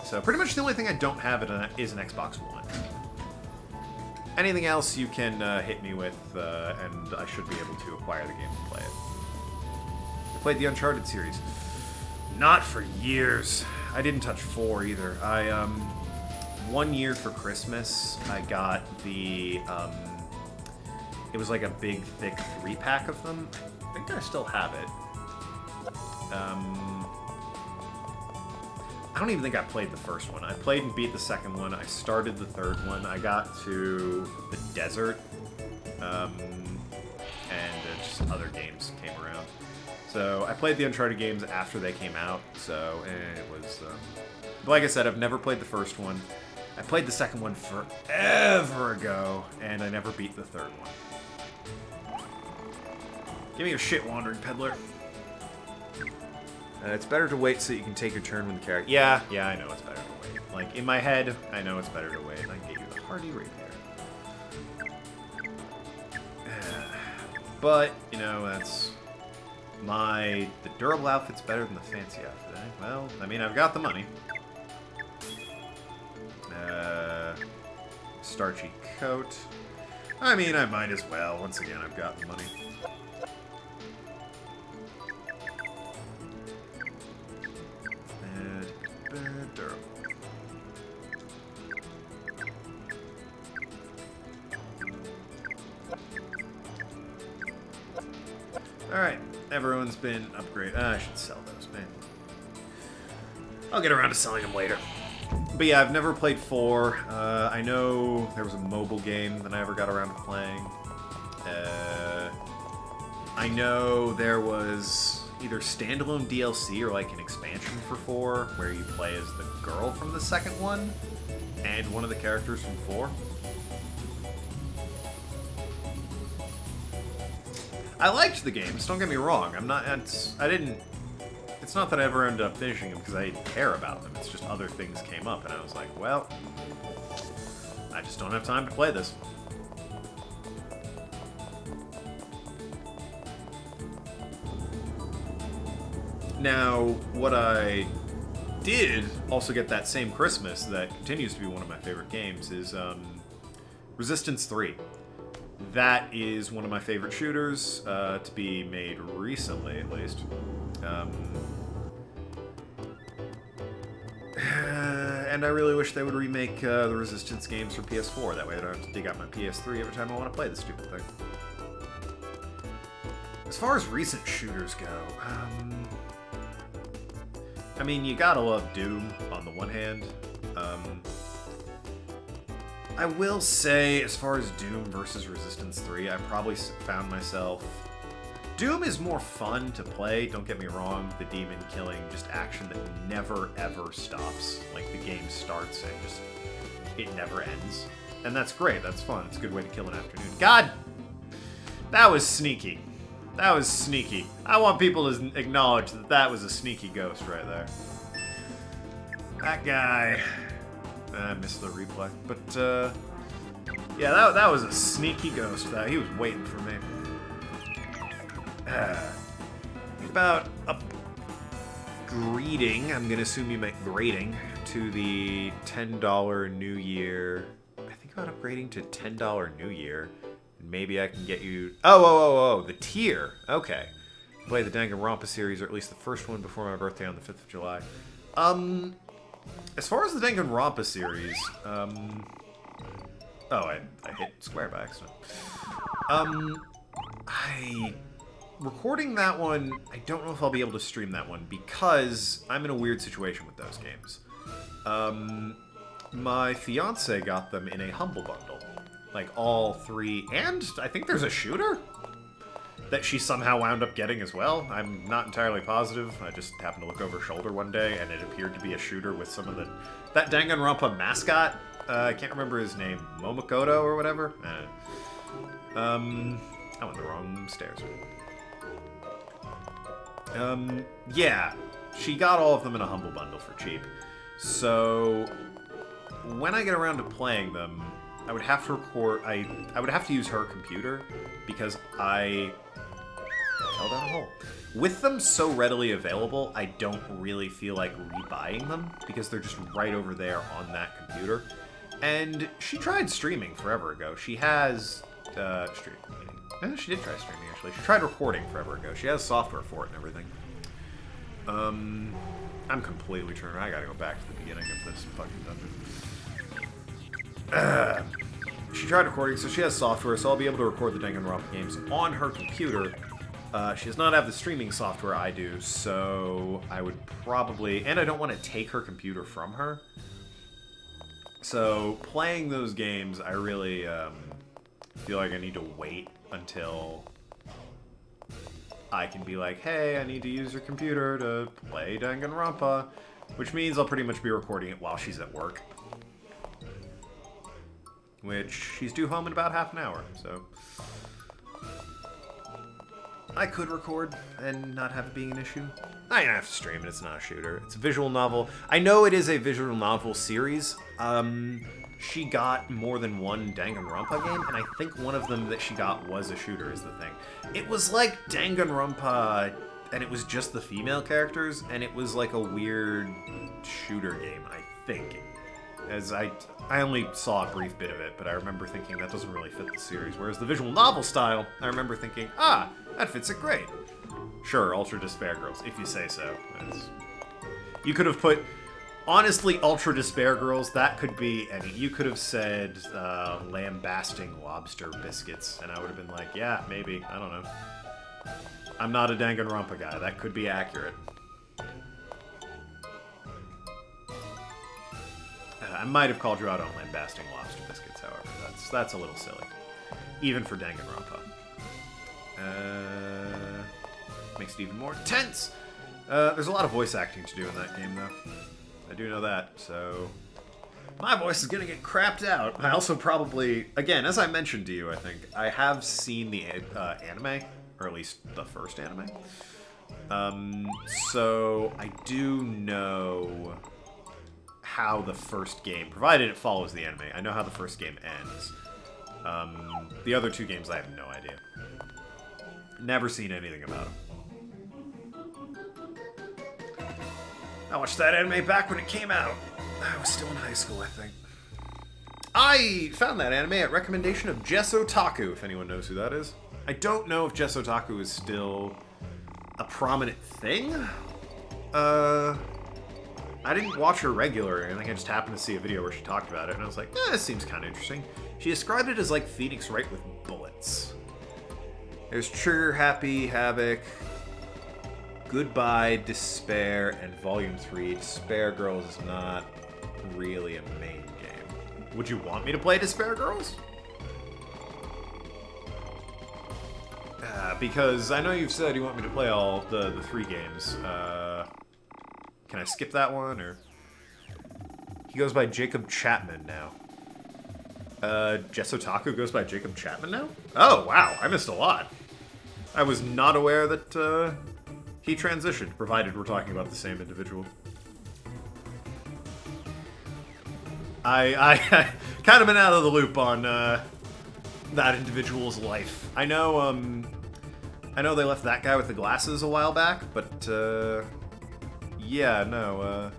So pretty much the only thing I don't have is an Xbox One. Anything else you can hit me with, and I should be able to acquire the game and play it. I played the Uncharted series. Not for years. I didn't touch 4 either. One year for Christmas, I got the, it was like a big, thick 3-pack of them. I think I still have it. I don't even think I played the first one. I played and beat the second one. I started the third one. I got to the desert, and just other games came around. So I played the Uncharted games after they came out, so it was... But like I said, I've never played the first one. I played the second one forever ago, and I never beat the third one. Give me your shit, Wandering Peddler. It's better to wait so you can take your turn with the character. Yeah, I know it's better to wait. Like, in my head, I know it's better to wait. I can get you the Hardy Rapier. But, you know, that's... The durable outfit's better than the fancy outfit, eh? Well, I mean, I've got the money. Starchy coat. I mean, I might as well. Once again, I've got the money. Durable. Alright, everyone's been upgraded. I should sell those, man. I'll get around to selling them later. But yeah, I've never played 4. I know there was a mobile game that I never got around to playing. I know there was either standalone DLC or like an expansion for 4 where you play as the girl from the second one and one of the characters from 4. I liked the games, don't get me wrong. It's not that I ever ended up finishing them because I didn't care about them. It's just other things came up and I was like, well, I just don't have time to play this. Now, what I did also get that same Christmas that continues to be one of my favorite games is Resistance 3. That is one of my favorite shooters to be made recently, at least. And I really wish they would remake the Resistance games for PS4. That way I don't have to dig out my PS3 every time I want to play this stupid thing. As far as recent shooters go, I mean, you gotta love Doom on the one hand. I will say, as far as Doom versus Resistance 3, I probably found myself... Doom is more fun to play, don't get me wrong. The demon killing, just action that never ever stops. Like, the game starts and just... it never ends. And that's great, that's fun. It's a good way to kill an afternoon. God! That was sneaky. That was sneaky. I want people to acknowledge that that was a sneaky ghost right there. That guy... I missed the replay. But, yeah, that was a sneaky ghost. He was waiting for me. About upgrading, I'm gonna assume you meant grading, to the $10 New Year. I think about upgrading to $10 New Year. Maybe I can get you... Oh, the tier. Okay. Play the Danganronpa series, or at least the first one before my birthday on the 5th of July. As far as the Danganronpa series, oh, I hit square by accident. Recording that one, I don't know if I'll be able to stream that one because I'm in a weird situation with those games. My fiance got them in a Humble Bundle. Like, all 3, and I think there's a shooter that she somehow wound up getting as well. I'm not entirely positive. I just happened to look over her shoulder one day, and it appeared to be a shooter with some of the... That Danganronpa mascot, I can't remember his name, Momokoto or whatever? I went the wrong stairs. Yeah, she got all of them in a Humble Bundle for cheap. So, when I get around to playing them, I would have to record... I would have to use her computer, because I... fell down a hole. With them so readily available, I don't really feel like rebuying them, because they're just right over there on that computer. And she tried streaming forever ago. She has... she did try streaming, actually. She tried recording forever ago. She has software for it and everything. I'm completely turned. I gotta go back to the beginning of this fucking dungeon. She tried recording, so she has software, so I'll be able to record the Danganronpa games on her computer. She does not have the streaming software I do, so I would probably... And I don't want to take her computer from her. So, playing those games, I really feel like I need to wait until I can be like, hey, I need to use your computer to play Danganronpa, which means I'll pretty much be recording it while she's at work. Which, she's due home in about half an hour, so... I could record and not have it being an issue. I don't have to stream it, it's not a shooter. It's a visual novel. I know it is a visual novel series. She got more than one Danganronpa game, and I think one of them that she got was a shooter, is the thing. It was like Danganronpa, and it was just the female characters, and it was like a weird shooter game, I think. As I only saw a brief bit of it, but I remember thinking that doesn't really fit the series. Whereas the visual novel style, I remember thinking, ah, that fits it great. Sure, Ultra Despair Girls, if you say so. You could have put, honestly, Ultra Despair Girls, that could be any. You could have said lambasting lobster biscuits, and I would have been like, yeah, maybe, I don't know. I'm not a Danganronpa guy, that could be accurate. might have called you out on lambasting lobster biscuits, however. That's a little silly. Even for Danganronpa. Makes it even more intense! There's a lot of voice acting to do in that game, though. I do know that, so... My voice is gonna get crapped out. I also probably... Again, as I mentioned to you, I think, I have seen the anime, or at least the first anime. So I do know how the first game, provided it follows the anime, I know how the first game ends. The other two games I have no idea. Never seen anything about them. I watched that anime back when it came out. I was still in high school, I think. I found that anime at recommendation of Jess Otaku, if anyone knows who that is. I don't know if Jess Otaku is still a prominent thing. I didn't watch her regularly. I think I just happened to see a video where she talked about it, and I was like, this seems kind of interesting. She described it as like Phoenix Wright with bullets. There's Trigger, Happy, Havoc, Goodbye, Despair, and Volume 3. Despair Girls is not really a main game. Would you want me to play Despair Girls? Because I know you've said you want me to play all the 3 games. Can I skip that one, or...? He goes by Jacob Chapman now. Jess Otaku goes by Jacob Chapman now? Oh, wow, I missed a lot. I was not aware that, he transitioned, provided we're talking about the same individual. I kind of been out of the loop on, that individual's life. I know they left that guy with the glasses a while back, but, yeah, no,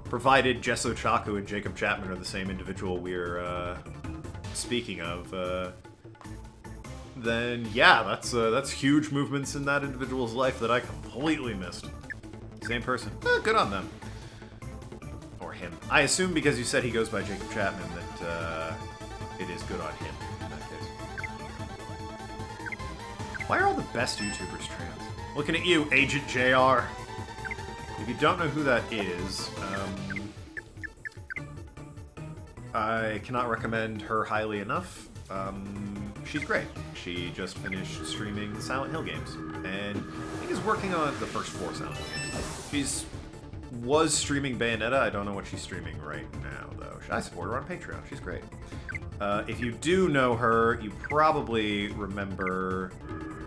provided Jess Otaku and Jacob Chapman are the same individual we're, speaking of, then yeah, that's huge movements in that individual's life that I completely missed. Same person. Good on them. Or him. I assume because you said he goes by Jacob Chapman that, it is good on him in that case. Why are all the best YouTubers trans? Looking at you, Agent JR. If you don't know who that is, I cannot recommend her highly enough. She's great. She just finished streaming the Silent Hill games, and I think is working on the first 4 Silent Hill games. Was streaming Bayonetta. I don't know what she's streaming right now, though. I support her on Patreon. She's great. If you do know her, you probably remember...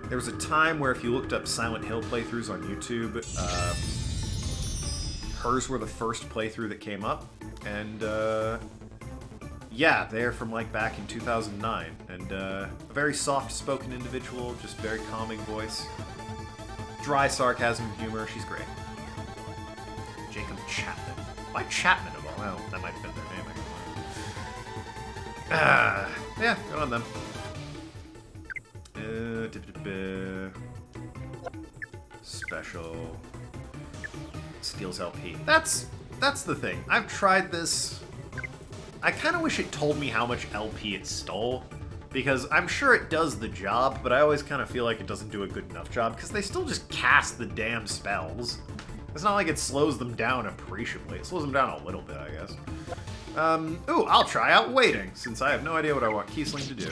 There was a time where if you looked up Silent Hill playthroughs on YouTube, hers were the first playthrough that came up, and, yeah, they're from, like, back in 2009, and, a very soft-spoken individual, just very calming voice. Dry sarcasm and humor, she's great. Jacob Chapman. Why Chapman of all? Well, that might have been their name, I guess. Yeah, good on them. Special. Steals LP. That's the thing. I've tried this. I kind of wish it told me how much LP it stole, because I'm sure it does the job, but I always kind of feel like it doesn't do a good enough job, because they still just cast the damn spells. It's not like it slows them down appreciably. It slows them down a little bit, I guess. Ooh, I'll try out waiting, since I have no idea what I want Kiesling to do.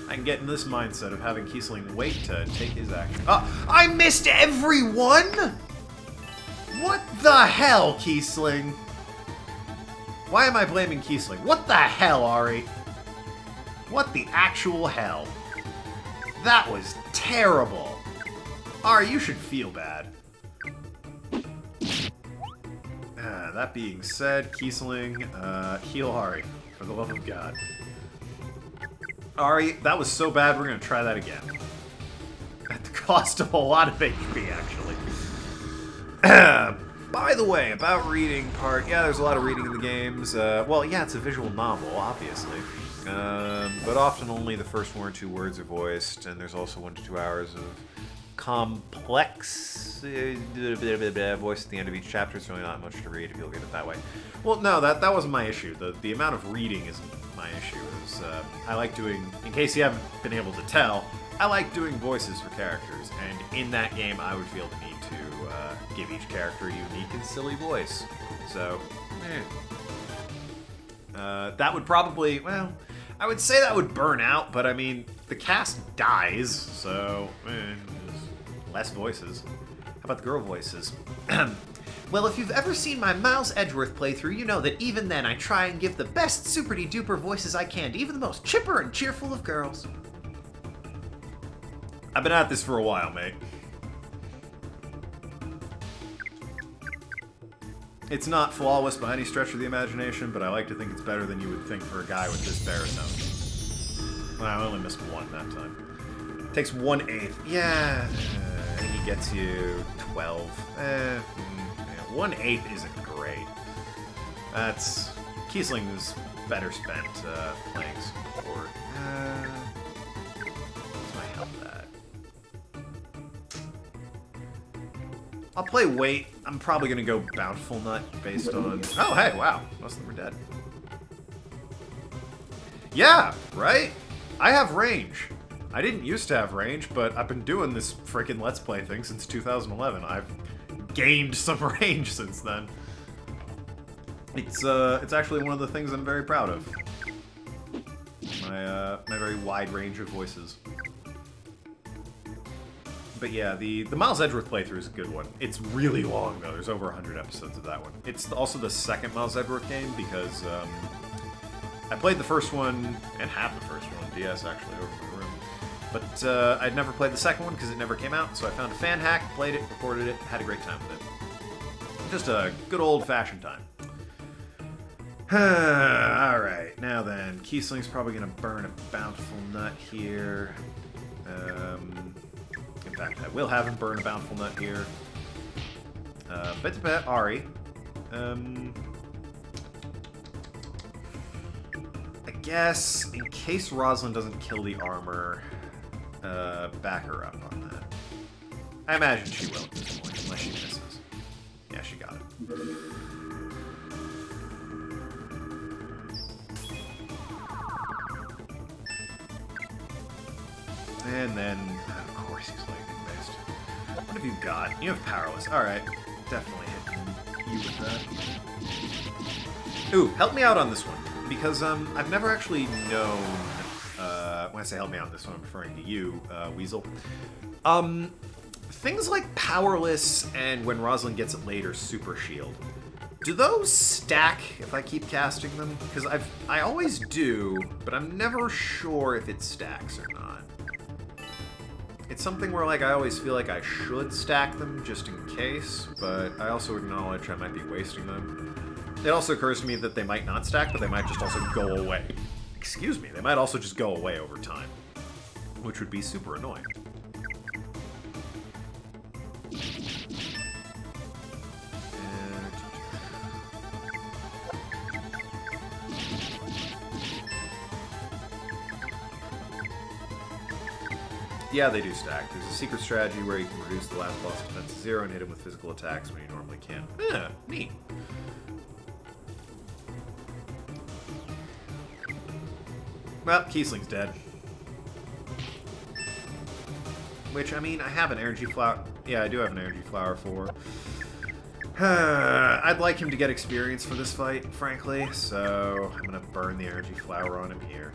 I can get in this mindset of having Kiesling wait to take his action. Oh, I missed everyone?! What the hell, Kiesling? Why am I blaming Kiesling? What the hell, Ari? What the actual hell? That was terrible. Ari, you should feel bad. That being said, Kiesling, heal Ari, for the love of God. Ari, that was so bad, we're gonna try that again. At the cost of a lot of HP, actually. By the way, about reading part, yeah, there's a lot of reading in the games. Well, yeah, it's a visual novel, obviously. But often only the first 1 or 2 words are voiced, and there's also 1 to 2 hours of complex voice at the end of each chapter. It's really not much to read if you look at it that way. Well, no, that wasn't my issue. The amount of reading isn't my issue. Is I like doing, in case you haven't been able to tell, I like doing voices for characters, and in that game I would feel the need to give each character a unique and silly voice. So, that would probably, well, I would say that would burn out, but I mean, the cast dies, so less voices. How about the girl voices? Well, if you've ever seen my Miles Edgeworth playthrough, you know that even then I try and give the best super-de-duper voices I can to even the most chipper and cheerful of girls. I've been at this for a while, mate. It's not flawless by any stretch of the imagination, but I like to think it's better than you would think for a guy with this baritone. Well, I only missed one that time. Takes 1/8. Yeah, and he gets you 12. 1/8 isn't great. That's... Kiesling is better spent playing support. What's my health at? I'll play Wait. I'm probably going to go Bountiful Nut based on... Oh, hey, wow. Most of them are dead. Yeah, right? I have range. I didn't used to have range, but I've been doing this freaking Let's Play thing since 2011. I've gained some range since then. It's actually one of the things I'm very proud of. My very wide range of voices. But yeah, the Miles Edgeworth playthrough is a good one. It's really long, though. There's over 100 episodes of that one. It's also the second Miles Edgeworth game because I played the first one, and have the first one on DS, actually, over in the room. But I'd never played the second one because it never came out, so I found a fan hack, played it, recorded it, had a great time with it. Just a good old-fashioned time. Alright, now then. Kiesling's probably going to burn a Bountiful Nut here. In fact, I will have him burn a Bountiful Nut here. Bet Ari. I guess, in case Rosalind doesn't kill the armor, back her up on that. I imagine she will at this point, unless she misses. Yeah, she got it. And then, of course, he's lightning based. What have you got? You have Powerless. Alright. Definitely hitting you with that. Ooh, help me out on this one. Because I've never actually known... when I say help me out on this one, I'm referring to you, Weasel. Things like Powerless and when Rosalind gets it later, Super Shield. Do those stack if I keep casting them? Because I always do, but I'm never sure if it stacks or not. It's something where, like, I always feel like I should stack them just in case, but I also acknowledge I might be wasting them. It also occurs to me that they might not stack, but they might just also go away. Excuse me, they might also just go away over time, which would be super annoying. Yeah, they do stack. There's a secret strategy where you can reduce the last boss defense to 0 and hit him with physical attacks when you normally can't. Yeah, neat. Well, Kiesling's dead. Which, I mean, I have an energy flower. Yeah, I do have an energy flower for. I'd like him to get experience for this fight, frankly, so I'm gonna burn the energy flower on him here.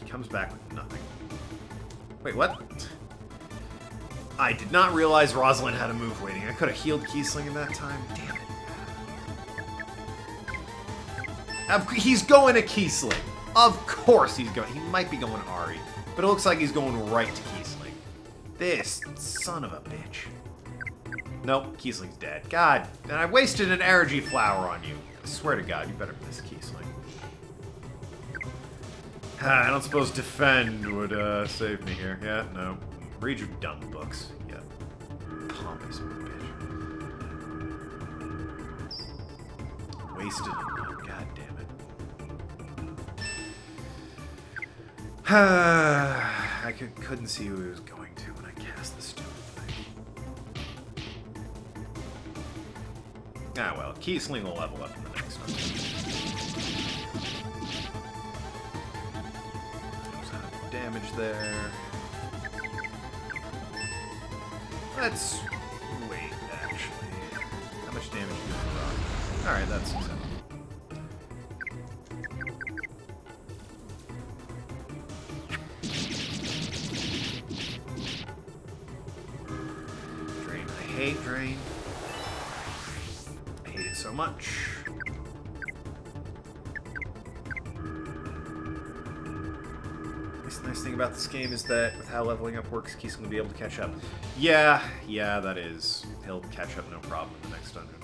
Comes back with nothing. Wait, what? I did not realize Rosalind had a move waiting. I could have healed Kiesling in that time. Damn it. He's going to Kiesling. Of course he's going. He might be going Ari, but it looks like he's going right to Kiesling. This son of a bitch. Nope, Kiesling's dead. God, and I wasted an energy flower on you. I swear to God, you better miss Kiesling. I don't suppose defend would save me here. Yeah, no. Read your dumb books. Yeah. Pompous bitch. wasted in that. God damn it. I couldn't see who he was going to when I cast the stupid thing. Ah, well, Kiesling will level up in the next one. There's damage there. Let's wait, actually. How much damage do you rock? Alright, that's acceptable. Drain. I hate Drain. I hate it so much. The nice thing about this game is that with how leveling up works, Keith's going to be able to catch up. Yeah, that is. He'll catch up no problem in the next dungeon.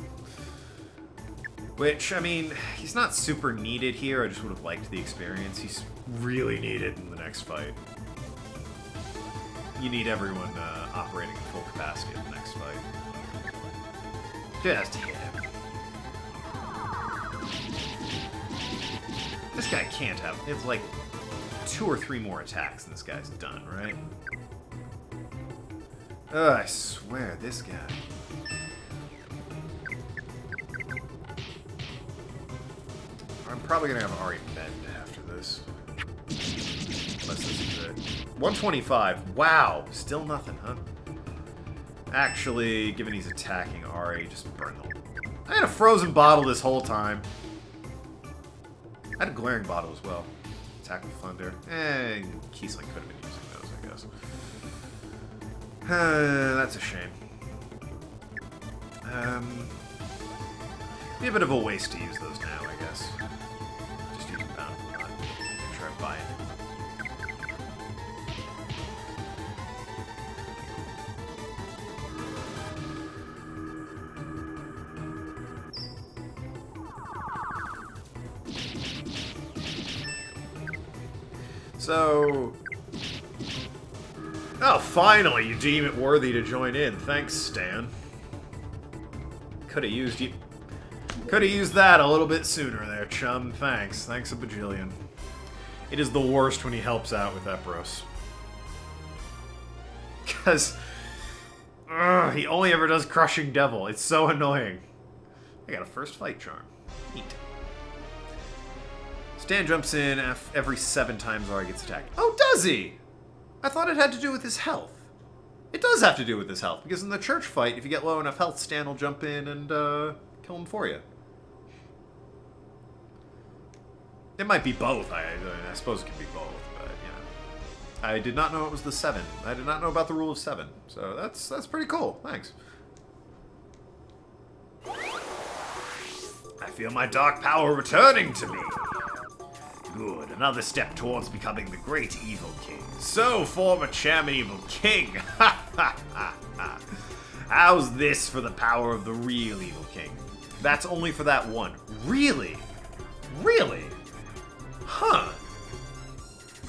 Which, I mean, he's not super needed here. I just would have liked the experience. He's really needed in the next fight. You need everyone operating at full capacity in the next fight. Just hit him. This guy can't have... It's like 2 or 3 more attacks and this guy's done, right? Ugh, I swear, this guy. I'm probably gonna have Ari bend after this. Unless this is it. 125. Wow, still nothing, huh? Actually, given he's attacking Ari, just burn the... I had a frozen bottle this whole time. I had a glaring bottle as well. Attack with Thunder. Kiesling could have been using those, I guess. That's a shame. Be a bit of a waste to use those now, I guess. Just use them bound. Not try to buy it. So... Oh, finally, you deem it worthy to join in. Thanks, Stan. Could have used you... Could have used that a little bit sooner there, chum. Thanks. Thanks a bajillion. It is the worst when he helps out with Epros. Because... he only ever does Crushing Devil. It's so annoying. I got a first fight charm. Neat. Stan jumps in every 7 times Ari gets attacked. Oh, does he? I thought it had to do with his health. It does have to do with his health, because in the church fight, if you get low enough health, Stan will jump in and kill him for you. It might be both. I suppose it can be both, but, you know. I did not know it was the 7. I did not know about the rule of 7, so that's pretty cool. Thanks. I feel my dark power returning to me. Good, another step towards becoming the great evil king. So, former chairman evil king. Ha ha ha ha. How's this for the power of the real evil king? That's only for that one. Really? Really? Huh.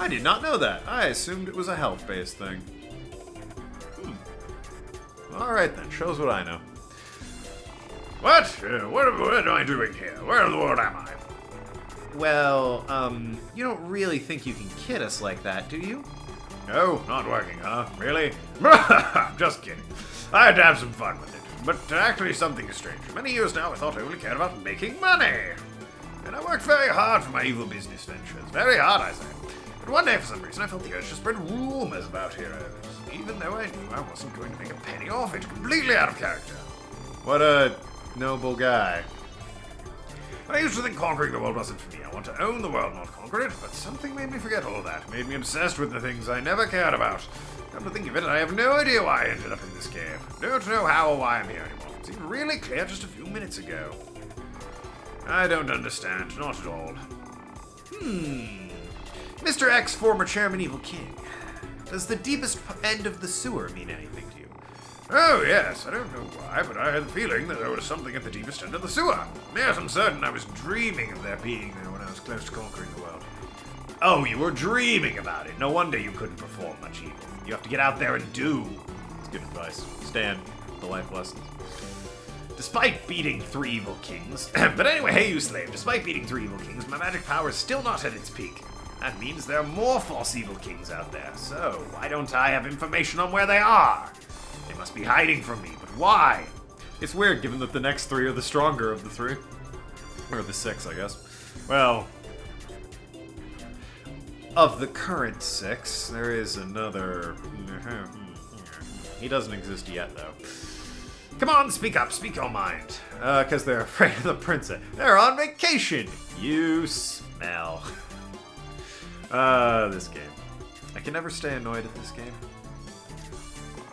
I did not know that. I assumed it was a health-based thing. Alright then, shows what I know. What? What am I doing here? Where in the world am I? Well, you don't really think you can kid us like that, do you? No, not working, huh? Really? Just kidding. I had to have some fun with it. But actually something strange. For many years now I thought I only cared about making money. And I worked very hard for my evil business ventures. Very hard, I say. But one day, for some reason, I felt the urge to spread rumors about heroes. Even though I knew I wasn't going to make a penny off it. Completely out of character. What a noble guy. I used to think conquering the world wasn't for me. I want to own the world, not conquer it. But something made me forget all that. Made me obsessed with the things I never cared about. Come to think of it, I have no idea why I ended up in this cave. Don't know how or why I'm here anymore. It seemed really clear just a few minutes ago. I don't understand. Not at all. Mr. X, former Chairman Evil King. Does the deepest end of the sewer mean anything to you? Oh, yes. I don't know why, but I had the feeling that there was something at the deepest end of the sewer. Yes, I'm certain I was dreaming of there being there when I was close to conquering the world. Oh, you were dreaming about it. No wonder you couldn't perform much evil. You have to get out there and do. It's good advice. Stan, the life lessons. Despite beating 3 evil kings... but anyway, hey you slave, despite beating 3 evil kings, my magic power is still not at its peak. That means there are more false evil kings out there, so why don't I have information on where they are? They must be hiding from me, but why? It's weird, given that the next 3 are the stronger of the 3. Or the 6, I guess. Well... Of the current 6, there is another... He doesn't exist yet, though. Come on, speak up, speak your mind. Because they're afraid of the princess. They're on vacation! You smell. This game. I can never stay annoyed at this game.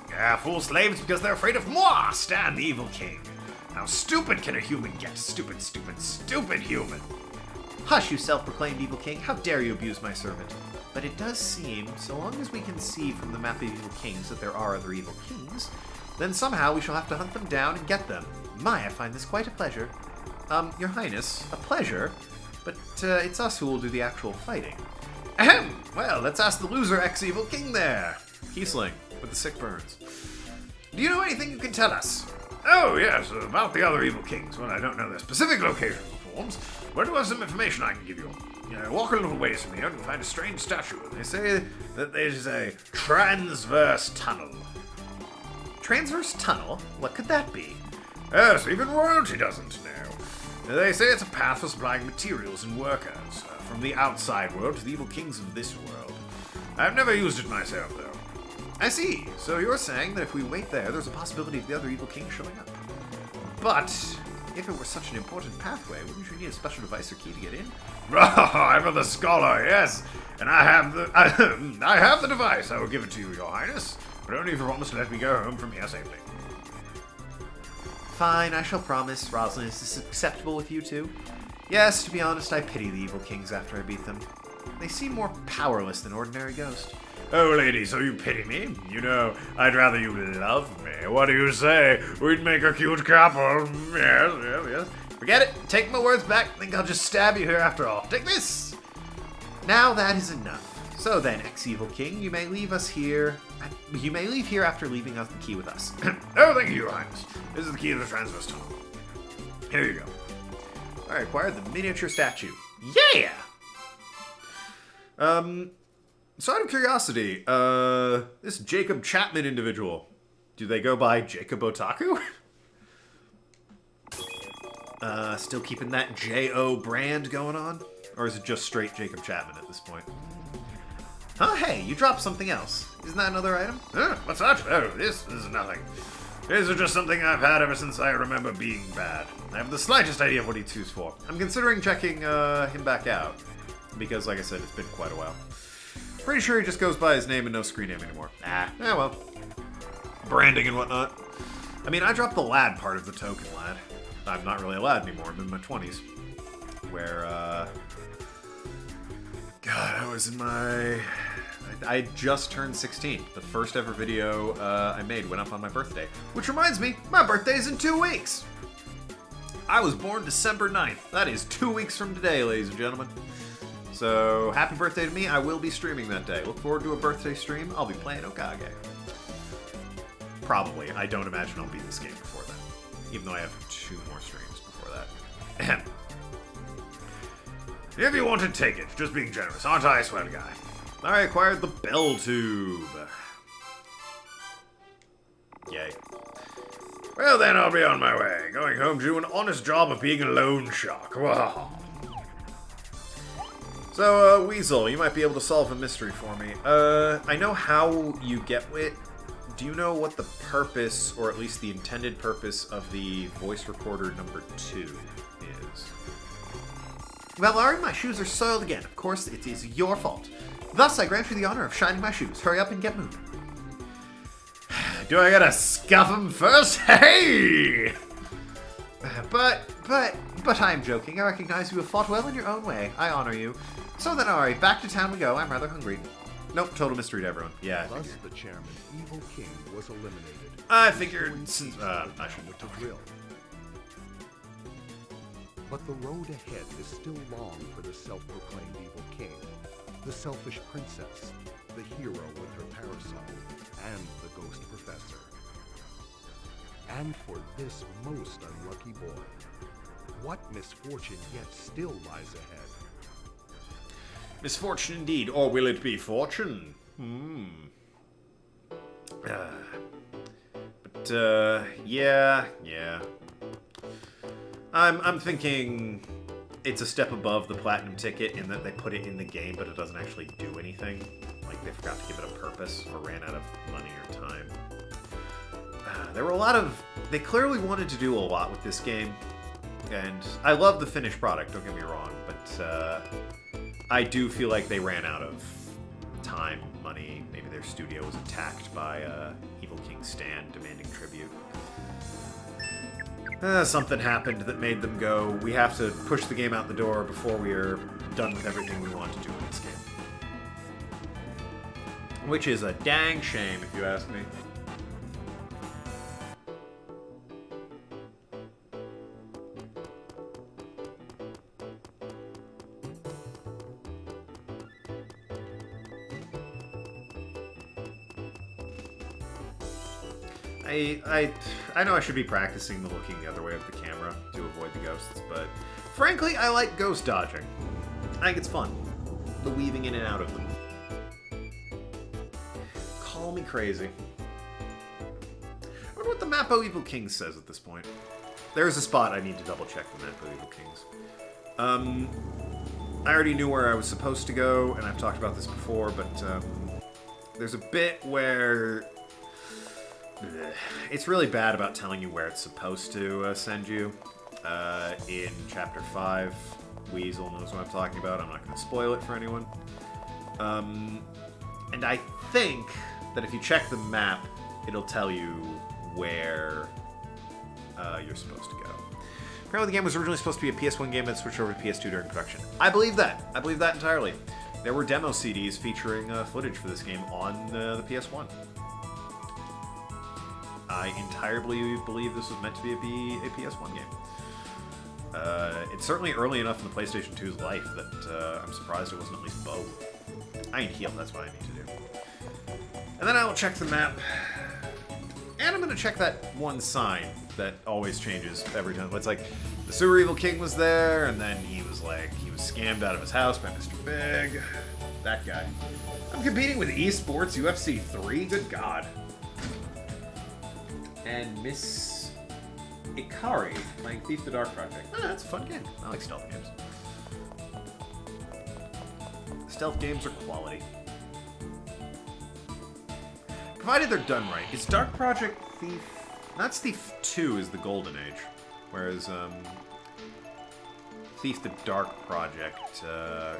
Yeah, fool slaves because they're afraid of moi, Stan, the evil king. How stupid can a human get? Stupid, stupid, stupid human. Hush, you self-proclaimed evil king. How dare you abuse my servant? But it does seem, so long as we can see from the map of evil kings that there are other evil kings, then somehow we shall have to hunt them down and get them. My, I find this quite a pleasure. Your Highness, a pleasure, but it's us who will do the actual fighting. Ahem! Well, let's ask the loser ex-evil king there. Kiesling, with the sick burns. Do you know anything you can tell us? Oh, yes, about the other evil kings. Well, I don't know their specific locations or forms, but do have some information I can give you. Walk a little ways from here and find a strange statue. They say that there's a transverse tunnel. Transverse tunnel? What could that be? Yes, even royalty doesn't know. They say it's a path for supplying materials and workers from the outside world to the evil kings of this world. I've never used it myself, though. I see. So you're saying that if we wait there, there's a possibility of the other evil king showing up. But if it were such an important pathway, wouldn't you need a special device or key to get in? I'm the scholar, yes, and I have the device. I will give it to you, Your Highness, but only if you promise to let me go home from here safely. Fine, I shall promise. Rosalind, is this acceptable with you too? Yes, to be honest, I pity the evil kings after I beat them. They seem more powerless than ordinary ghosts. Oh, lady, so you pity me? You know, I'd rather you love me. What do you say? We'd make a cute couple. Yes, yes, yes. Forget it. Take my words back. Think I'll just stab you here after all. Take this! Now that is enough. So then, ex-evil king, you may leave us here. You may leave here after leaving us the key with us. Oh, thank you, Your Highness. This is the key to the transverse tunnel. Here you go. I acquired the miniature statue. Yeah! So out of curiosity, this Jacob Chapman individual, do they go by Jacob Otaku? Still keeping that J-O brand going on? Or is it just straight Jacob Chapman at this point? Huh, hey, you dropped something else. Isn't that another item? What's that? Oh, this is nothing. These are just something I've had ever since I remember being bad. I have the slightest idea of what he's used for. I'm considering checking him back out. Because, like I said, it's been quite a while. Pretty sure he just goes by his name and no screen name anymore. Well. Branding and whatnot. I mean, I dropped the lad part of the token, lad. I'm not really a lad anymore. I'm in my 20s. Where, God, I was in my... I just turned 16. The first ever video I made went up on my birthday. Which reminds me, my birthday's in 2 weeks! I was born December 9th. That is 2 weeks from today, ladies and gentlemen. So, happy birthday to me. I will be streaming that day. Look forward to a birthday stream. I'll be playing Okage. Probably. I don't imagine I'll beat this game before then. Even though I have 2 more streams before that. If you want to take it, just being generous, aren't I, swell guy? I acquired the bell tube. Yay. Well then, I'll be on my way. Going home to do an honest job of being a loan shark. Wow. So, Weasel, you might be able to solve a mystery for me. I know how you get it. Do you know what the purpose, or at least the intended purpose, of the voice recorder number 2 is? Well, Ari, my shoes are soiled again. Of course, it is your fault. Thus, I grant you the honor of shining my shoes. Hurry up and get moving. Do I gotta scuff them first? Hey! But I am joking. I recognize you have fought well in your own way. I honor you. So then, Ari, back to town we go. I'm rather hungry. Nope, total mystery to everyone. Yeah, Thus, the chairman, Evil King, was eliminated. I figured since, I shouldn't to drill. But the road ahead is still long for the self-proclaimed Evil King, the selfish princess, the hero with her parasol, and the ghost professor. and for this most unlucky boy. What misfortune yet still lies ahead? Misfortune indeed, or will it be fortune? Yeah. I'm thinking it's a step above the platinum ticket in that they put it in the game, but it doesn't actually do anything. Like, they forgot to give it a purpose or ran out of money or time. There were a lot of... They clearly wanted to do a lot with this game, and I love the finished product, don't get me wrong, but I do feel like they ran out of time, money. Maybe their studio was attacked by Evil King Stan demanding tribute. Something happened that made them go, we have to push the game out the door before we are done with everything we want to do in this game. Which is a dang shame, if you ask me. I know I should be practicing the looking the other way of the camera to avoid the ghosts, but frankly, I like ghost dodging. I think it's fun. The weaving in and out of them. Call me crazy. I wonder what the Map O' Evil Kings says at this point. There's a spot I need to double check the Map O' Evil Kings. I already knew where I was supposed to go, and I've talked about this before, but there's a bit where... It's really bad about telling you where it's supposed to send you. In Chapter 5, Weasel knows what I'm talking about. I'm not going to spoil it for anyone. And I think that if you check the map, it'll tell you where you're supposed to go. Apparently the game was originally supposed to be a PS1 game that switched over to PS2 during production. I believe that. I believe that entirely. There were demo CDs featuring footage for this game on the PS1. I entirely believe this was meant to be a PS1 game. It's certainly early enough in the PlayStation 2's life that I'm surprised it wasn't at least both. I need heal, that's what I need to do. And then I will check the map. And I'm going to check that one sign that always changes every time. It's like, the Sewer Evil King was there, and then he was scammed out of his house by Mr. Big. That guy. I'm competing with esports UFC 3? Good God. And Miss Ikari playing Thief the Dark Project. That's a fun game. I like stealth games. Stealth games are quality. Provided they're done right. Is Dark Project Thief... That's Thief 2 is the Golden Age. Whereas, Thief the Dark Project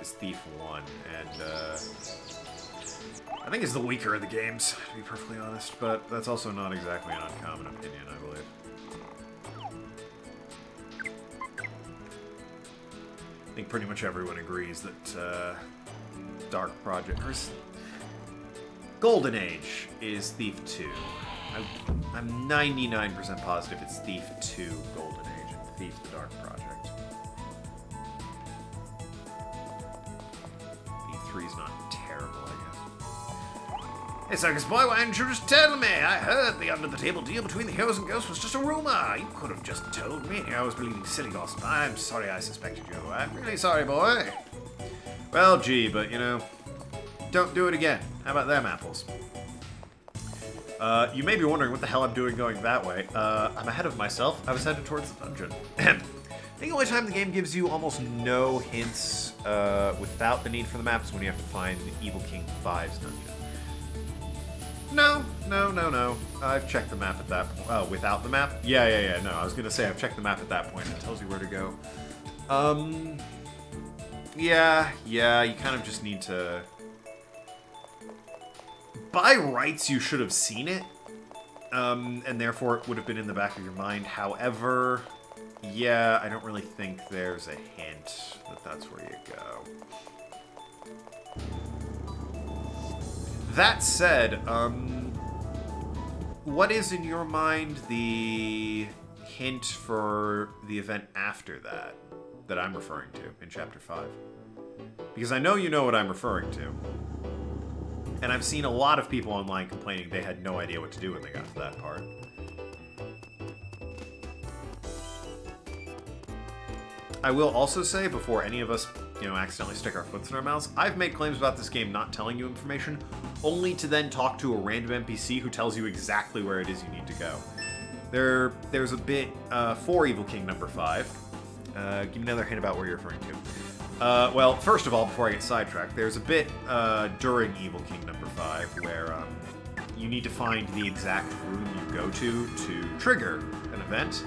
is Thief 1. And, I think it's the weaker of the games, to be perfectly honest, but that's also not exactly an uncommon opinion, I believe. I think pretty much everyone agrees that Dark Project, or Golden Age is Thief 2. I'm 99% positive it's Thief 2 Golden Age and Thief the Dark Project. E3's not terrible, I guess. Hey, Circus Boy, why didn't you just tell me? I heard the under-the-table deal between the heroes and ghosts was just a rumor. You could have just told me. I was believing silly gossip. I'm sorry I suspected you. I'm really sorry, boy. Well, gee, but, you know, don't do it again. How about them apples? You may be wondering what the hell I'm doing going that way. I'm ahead of myself. I was headed towards the dungeon. I think the only time the game gives you almost no hints without the need for the map is when you have to find Evil King 5's dungeon. No. I've checked the map at that point. Oh, without the map? Yeah. No, I was gonna say I've checked the map at that point. It tells you where to go. Yeah, you kind of just need to... By rights, you should have seen it. And therefore it would have been in the back of your mind. However, yeah, I don't really think there's a hint that that's where you go. That said, what is in your mind the hint for the event after that I'm referring to in Chapter 5? Because I know you know what I'm referring to. And I've seen a lot of people online complaining they had no idea what to do when they got to that part. I will also say, before any of us, accidentally stick our foots in our mouths, I've made claims about this game not telling you information, only to then talk to a random NPC who tells you exactly where it is you need to go. There's a bit for Evil King number 5. Give me another hint about where you're referring to. Well, first of all, before I get sidetracked, there's a bit during Evil King number 5 where you need to find the exact room you go to trigger an event.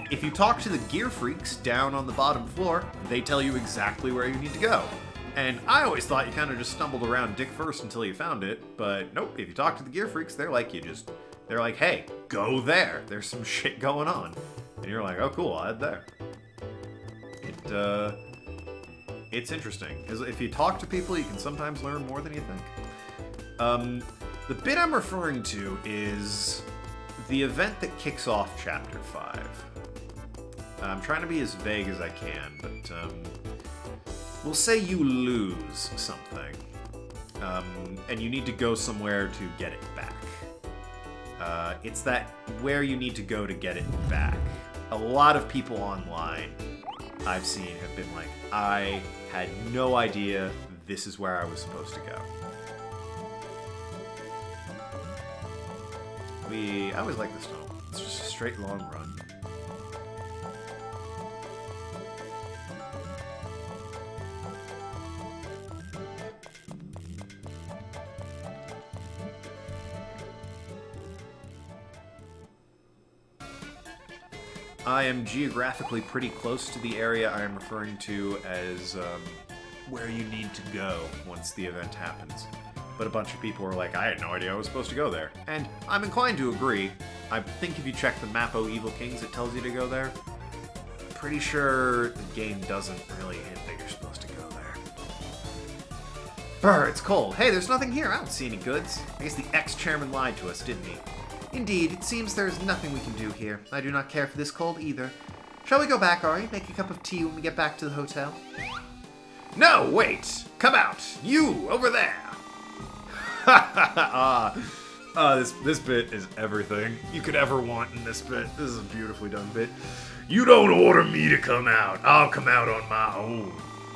If you talk to the gear freaks down on the bottom floor, they tell you exactly where you need to go. And I always thought you kind of just stumbled around dick first until you found it, but nope, if you talk to the gear freaks, they're like, hey, go there. There's some shit going on. And you're like, oh cool, I'll head there. It's interesting, because if you talk to people, you can sometimes learn more than you think. The bit I'm referring to is the event that kicks off Chapter 5. I'm trying to be as vague as I can, but we'll say you lose something, and you need to go somewhere to get it back. It's that where you need to go to get it back. A lot of people online I've seen have been like, I had no idea this is where I was supposed to go. I always like this tunnel. It's just a straight long run. I am geographically pretty close to the area I am referring to as where you need to go once the event happens. But a bunch of people were like, I had no idea I was supposed to go there. And I'm inclined to agree. I think if you check the map O Evil Kings, it tells you to go there. Pretty sure the game doesn't really hint that you're supposed to go there. Brr, it's cold. Hey, there's nothing here. I don't see any goods. I guess the ex-chairman lied to us, didn't he? Indeed, it seems there is nothing we can do here. I do not care for this cold either. Shall we go back, Ari? Make a cup of tea when we get back to the hotel? No, wait! Come out! You, over there! This bit is everything you could ever want in this bit. This is a beautifully done bit. You don't order me to come out. I'll come out on my own.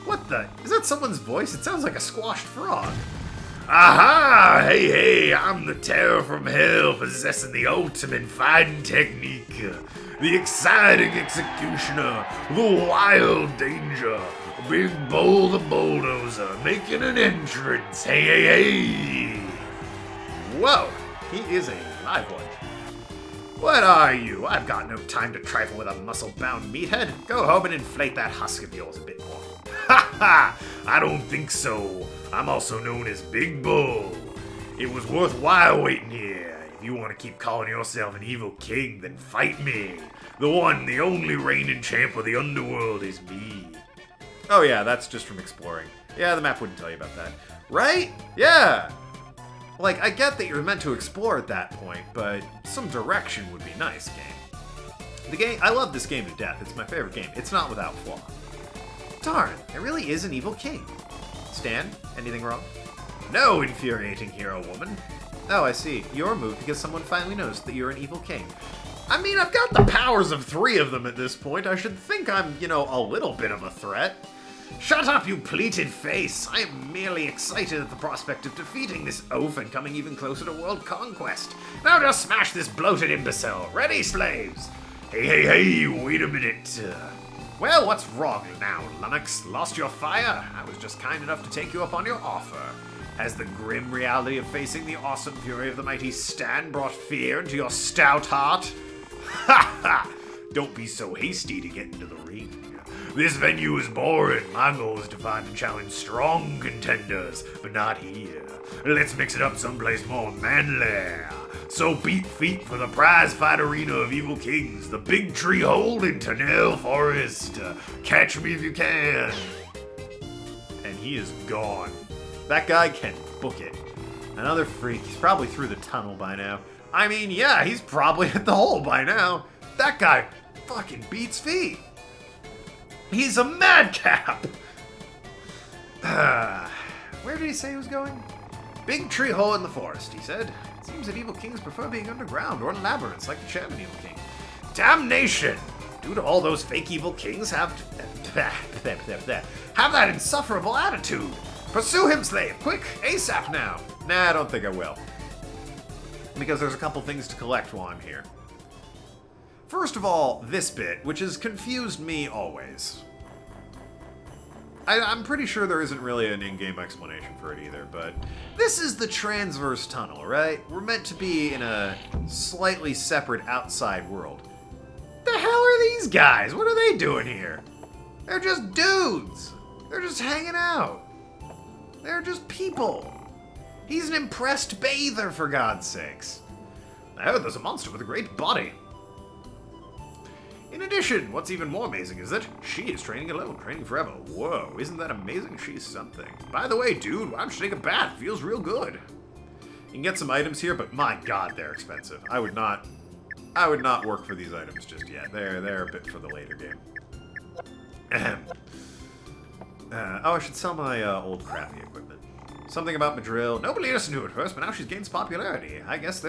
What the? Is that someone's voice? It sounds like a squashed frog. Aha! Hey, I'm the terror from hell, possessing the ultimate fighting technique. The exciting executioner, the wild danger, Big Bull the bulldozer, making an entrance. Hey. Whoa, he is a live one. What are you? I've got no time to trifle with a muscle-bound meathead. Go home and inflate that husk of yours a bit more. Ha ha! I don't think so. I'm also known as Big Bull. It was worthwhile waiting here. If you want to keep calling yourself an evil king, then fight me. The one, the only reigning champ of the underworld is me. Oh yeah, that's just from exploring. Yeah, the map wouldn't tell you about that. Right? Yeah! Like, I get that you're meant to explore at that point, but some direction would be nice, game. I love this game to death. It's my favorite game. It's not without flaw. Darn, there really is an evil king. Stan, anything wrong? No, infuriating hero woman. Oh, I see. You're moved because someone finally noticed that you're an evil king. I mean, I've got the powers of 3 of them at this point. I should think I'm, a little bit of a threat. Shut up, you pleated face! I am merely excited at the prospect of defeating this oaf and coming even closer to world conquest. Now just smash this bloated imbecile. Ready, slaves? Hey, wait a minute. Well, what's wrong now, Lennox? Lost your fire? I was just kind enough to take you up on your offer. Has the grim reality of facing the awesome fury of the mighty Stan brought fear into your stout heart? Ha ha! Don't be so hasty to get into the ring. This venue is boring. My goal is to find and challenge strong contenders, but not here. Let's mix it up someplace more manly. So beat feet for the prize fight arena of Evil Kings, the big tree hole in Tennelle Forest. Catch me if you can. And he is gone. That guy can book it. Another freak. He's probably through the tunnel by now. I mean, yeah, he's probably at the hole by now. That guy fucking beats feet. He's a madcap! Where did he say he was going? Big tree hole in the forest, he said. It seems that evil kings prefer being underground or in labyrinths like the Chairman Evil King. Damnation! Do all those fake evil kings have that insufferable attitude? Pursue him, slave! Quick! ASAP now! Nah, I don't think I will. Because there's a couple things to collect while I'm here. First of all, this bit, which has confused me always. I'm pretty sure there isn't really an in-game explanation for it either, but this is the transverse tunnel, right? We're meant to be in a slightly separate outside world. The hell are these guys? What are they doing here? They're just dudes. They're just hanging out. They're just people. He's an impressed bather, for God's sakes. I heard there's a monster with a great body. In addition, what's even more amazing is that she is training alone, training forever. Whoa, isn't that amazing? She's something. By the way, dude, why don't you take a bath? Feels real good. You can get some items here, but my God, they're expensive. I would not work for these items just yet. They're a bit for the later game. Oh, I should sell my old crappy equipment. Something about Madrill. Nobody listened to it first, but now she's gained popularity. I guess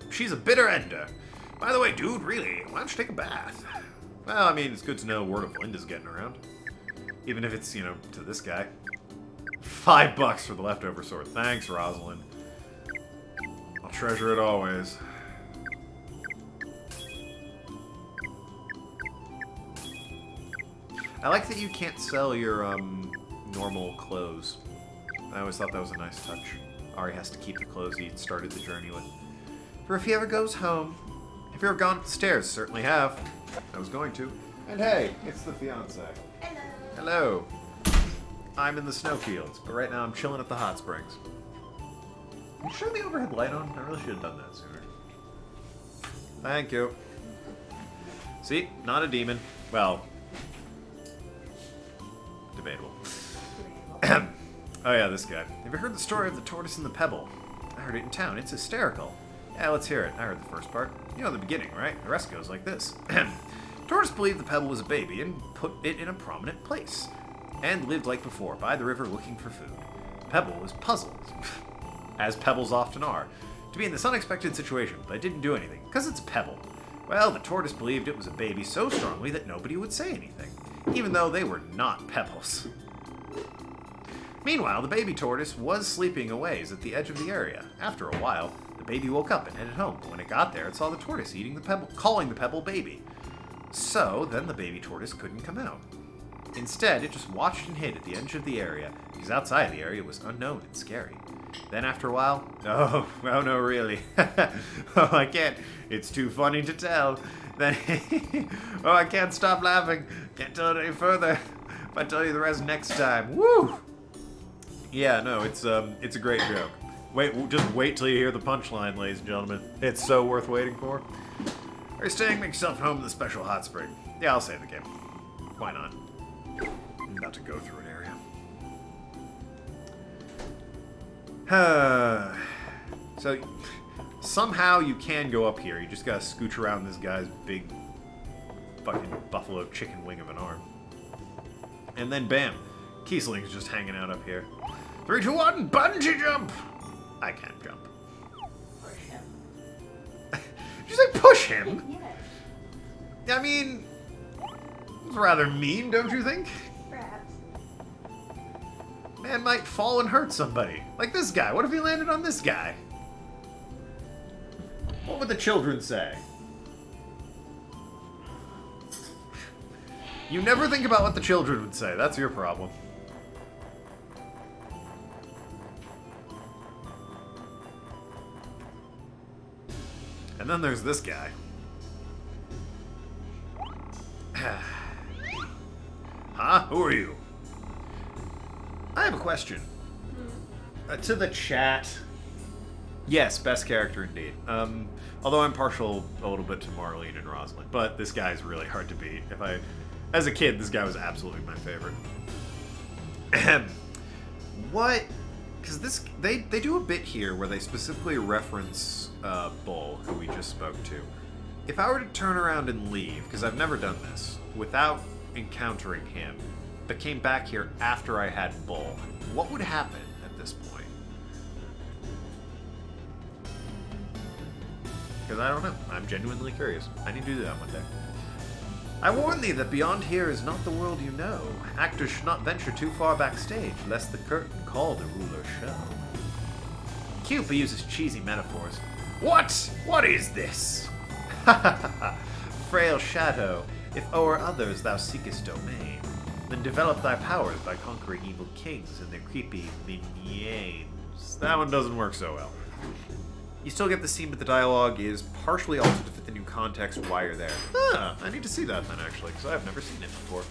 she's a bitter ender. By the way, dude, really, why don't you take a bath? Well, I mean, it's good to know word of Linda's getting around. Even if it's, to this guy. $5 for the leftover sword. Thanks, Rosalind. I'll treasure it always. I like that you can't sell your, normal clothes. I always thought that was a nice touch. Ari has to keep the clothes he started the journey with. For if he ever goes home. Have you ever gone up the stairs? Certainly have. I was going to. And hey, it's the fiance. Hello. I'm in the snowfields, but right now I'm chilling at the hot springs. Can you turn the overhead light on? I really should have done that sooner. Thank you. See? Not a demon. Well, debatable. Oh yeah, this guy. Have you heard the story of the tortoise and the pebble? I heard it in town. It's hysterical. Yeah, let's hear it. I heard the first part. You know the beginning, right? The rest goes like this. Tortoise believed the pebble was a baby and put it in a prominent place, and lived like before, by the river looking for food. Pebble was puzzled, as pebbles often are, to be in this unexpected situation, but didn't do anything, because it's a pebble. Well, the tortoise believed it was a baby so strongly that nobody would say anything, even though they were not pebbles. Meanwhile, the baby tortoise was sleeping a ways at the edge of the area. After a while, the baby woke up and headed home, but when it got there, it saw the tortoise eating the pebble, calling the pebble baby. So, then the baby tortoise couldn't come out. Instead, it just watched and hid at the edge of the area, because outside the area was unknown and scary. Then after a while, oh no, really. Oh, I can't. It's too funny to tell. Then, oh, I can't stop laughing. Can't tell it any further. If I tell you the rest next time. Woo! Yeah, no, it's a great joke. Just wait till you hear the punchline, ladies and gentlemen. It's so worth waiting for. Are you staying? Make yourself home to the special hot spring. Yeah, I'll save the game. Why not? I'm about to go through an area. So, somehow you can go up here. You just gotta scooch around this guy's big fucking buffalo chicken wing of an arm. And then bam, Kiesling's just hanging out up here. 3, 2, 1, bungee jump! I can't jump. Push him. Did you say push him? Yes, I mean, it's rather mean, don't you think? perhaps. Man might fall and hurt somebody. Like this guy. What if he landed on this guy? What would the children say? You never think about what the children would say. That's your problem. And then there's this guy. Huh? Who are you? I have a question. To the chat. Yes, best character indeed. Although I'm partial a little bit to Marlene and Rosalind, but this guy's really hard to beat. As a kid, this guy was absolutely my favorite. What? Because they do a bit here where they specifically reference Bull, who we just spoke to. If I were to turn around and leave, because I've never done this, without encountering him, but came back here after I had Bull, what would happen at this point? Because I don't know. I'm genuinely curious. I need to do that one day. I warn thee that beyond here is not the world you know. Actors should not venture too far backstage, lest the curtain call the ruler show. Cupid uses cheesy metaphors. What? What is this? Ha ha ha. Frail shadow, if o'er others thou seekest domain, then develop thy powers by conquering evil kings and their creepy minions. That one doesn't work so well. You still get the scene, but the dialogue is partially altered to fit the new context why you're there. Ah, I need to see that then, actually, because I've never seen it before.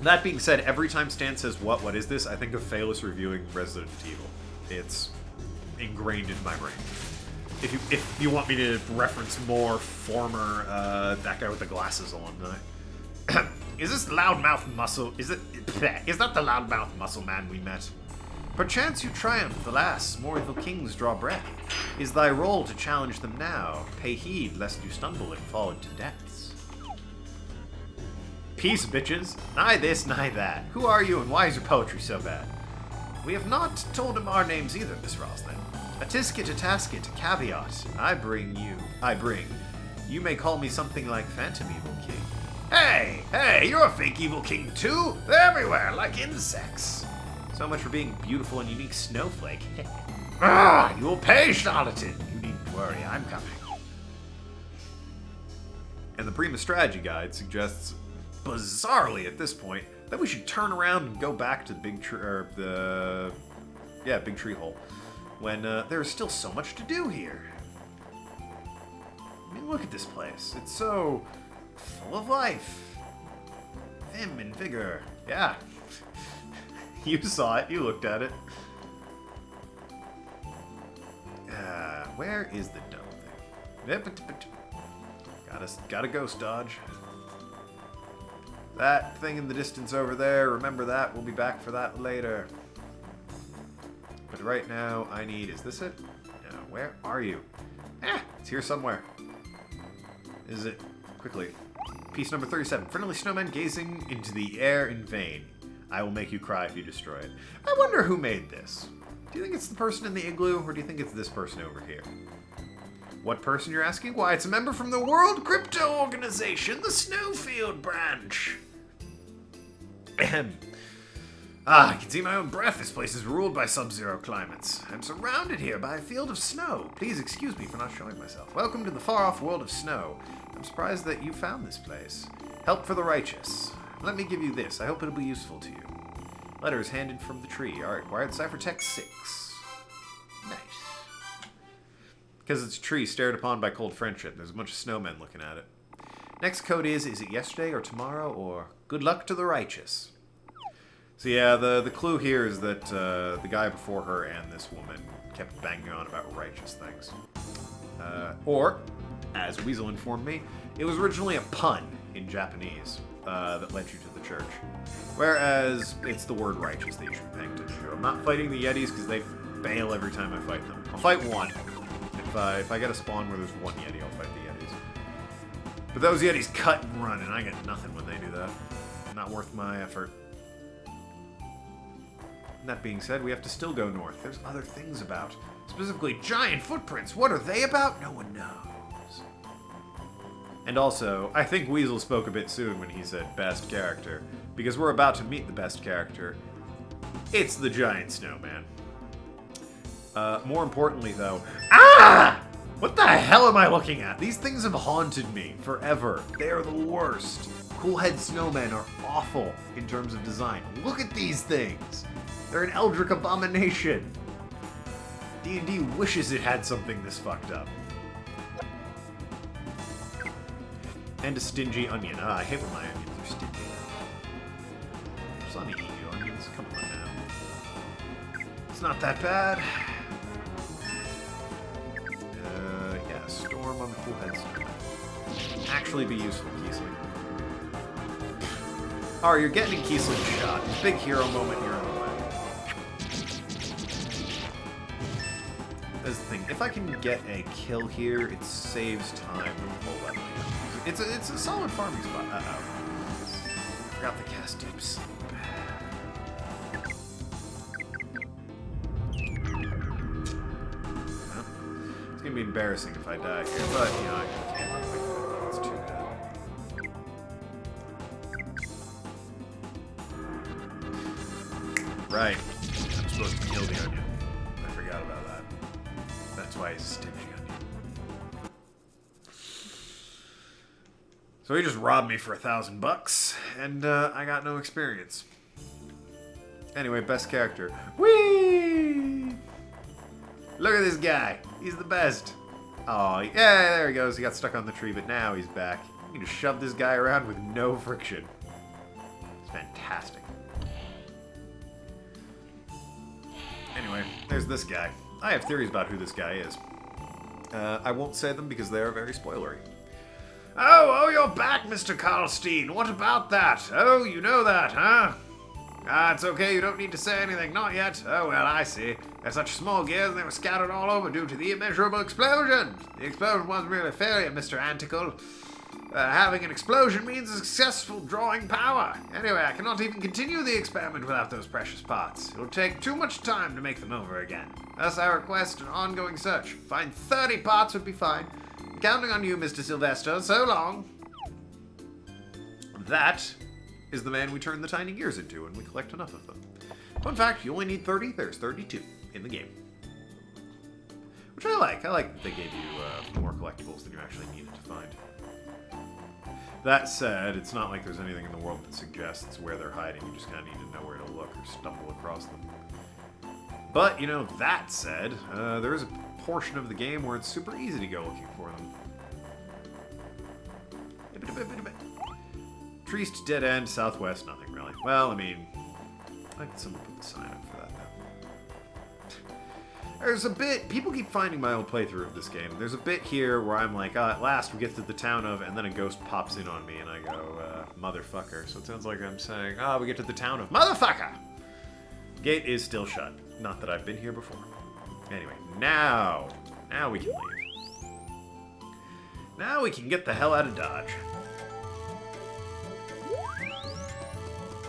That being said, every time Stan says, what is this, I think of Phalus reviewing Resident Evil. It's ingrained in my brain. If you want me to reference more former, that guy with the glasses alumni. Is this loudmouth muscle, is that the loudmouth muscle man we met? Perchance you triumph, alas, more evil kings draw breath. Is thy role to challenge them now? Pay heed, lest you stumble and fall into depths. Peace, bitches. Nigh this, nigh that. Who are you, and why is your poetry so bad? We have not told him our names either, Miss Roslyn. A tisket, a tasket, a caveat. I bring. You may call me something like Phantom Evil King. Hey, you're a fake Evil King too? They're everywhere, like insects. So much for being beautiful and unique snowflake. You will pay, charlatan. You needn't worry, I'm coming. And the Prima Strategy Guide suggests, bizarrely at this point, that we should turn around and go back to the big tree, big tree hole, when there is still so much to do here. I mean, look at this place. It's so full of life, vim and vigor. Yeah. You saw it. You looked at it. Where is the dome thing? Gotta ghost dodge. That thing in the distance over there, remember that. We'll be back for that later. But right now, I need... Is this it? No, where are you? It's here somewhere. Is it? Quickly. Piece number 37. Friendly snowmen gazing into the air in vain. I will make you cry if you destroy it. I wonder who made this. Do you think it's the person in the igloo, or do you think it's this person over here? What person, you're asking? Why, it's a member from the World Crypto Organization, the Snowfield branch. Ahem. I can see my own breath. This place is ruled by sub-zero climates. I'm surrounded here by a field of snow. Please excuse me for not showing myself. Welcome to the far-off world of snow. I'm surprised that you found this place. Help for the righteous. Let me give you this. I hope it'll be useful to you. Letters handed from the tree. Alright, required ciphertext 6. Nice. Because it's a tree stared upon by cold friendship. There's a bunch of snowmen looking at it. Next code is it yesterday or tomorrow or good luck to the righteous? So yeah, the clue here is that the guy before her and this woman kept banging on about righteous things. Or, as Weasel informed me, it was originally a pun in Japanese that led you to the church. Whereas it's the word righteous that you should be paying attention to. I'm not fighting the Yetis because they fail every time I fight them. I'll fight one. If I get a spawn where there's one Yeti, I'll fight the Yetis. But those Yetis cut and run, and I get nothing when they do that. Not worth my effort. And that being said, we have to still go north. There's other things about. Specifically, giant footprints. What are they about? No one knows. And also, I think Weasel spoke a bit soon when he said best character, because we're about to meet the best character. It's the giant snowman. More importantly, though... What the hell am I looking at? These things have haunted me forever. They are the worst. Coolhead snowmen are awful in terms of design. Look at these things. They're an Eldritch abomination. D&D wishes it had something this fucked up. And a stingy onion. I hate when my onions are stingy. Just let me eat you, onions. Come on now. It's not that bad. Yeah, storm on the cool head storm. Actually be useful, Kiesling. Alright, you're getting Kiesling's shot. Big hero moment, you're on the way. That's the thing. If I can get a kill here, it saves time while leveling. It's a solid farming spot. Uh-oh. Forgot the cast tips. Well, it's gonna be embarrassing if I die here, but, you know, I can't. It's too bad. right. I'm supposed to kill the onion. I forgot about that. That's why he's a stingy onion. So he just robbed me for $1,000, and I got no experience. Anyway, best character. Whee! Look at this guy. He's the best. Oh, yeah, there he goes. He got stuck on the tree, but now he's back. You can just shove this guy around with no friction. It's fantastic. Anyway, there's this guy. I have theories about who this guy is. I won't say them because they are very spoilery. Oh, you're back, Mr. Karlstein. What about that? Oh, you know that, huh? It's okay, you don't need to say anything, not yet. Oh, well, I see. They're such small gears and they were scattered all over due to the immeasurable explosion. The explosion wasn't really a failure, Mr. Anticle. Having an explosion means a successful drawing power. Anyway, I cannot even continue the experiment without those precious parts. It'll take too much time to make them over again. Thus, I request an ongoing search. Find 30 parts would be fine. I'm counting on you, Mr. Sylvester. So long. That is the man we turn the tiny gears into when we collect enough of them. Fun fact, you only need 30. There's 32 in the game. Which I like. I like that they gave you more collectibles than you actually needed to find. That said, it's not like there's anything in the world that suggests where they're hiding. You just kind of need to know where to look or stumble across them. But, you know, that said, there is a portion of the game where it's super easy to go looking for them. Priest, dead end, southwest, nothing really. Well, I mean, I could someone put the sign up for that though. There's a bit, people keep finding my old playthrough of this game. There's a bit here where I'm like, at last we get to the town of, and then a ghost pops in on me and I go, motherfucker. So it sounds like I'm saying, we get to the town of motherfucker! Gate is still shut. Not that I've been here before. Anyway, now we can leave. Now we can get the hell out of Dodge.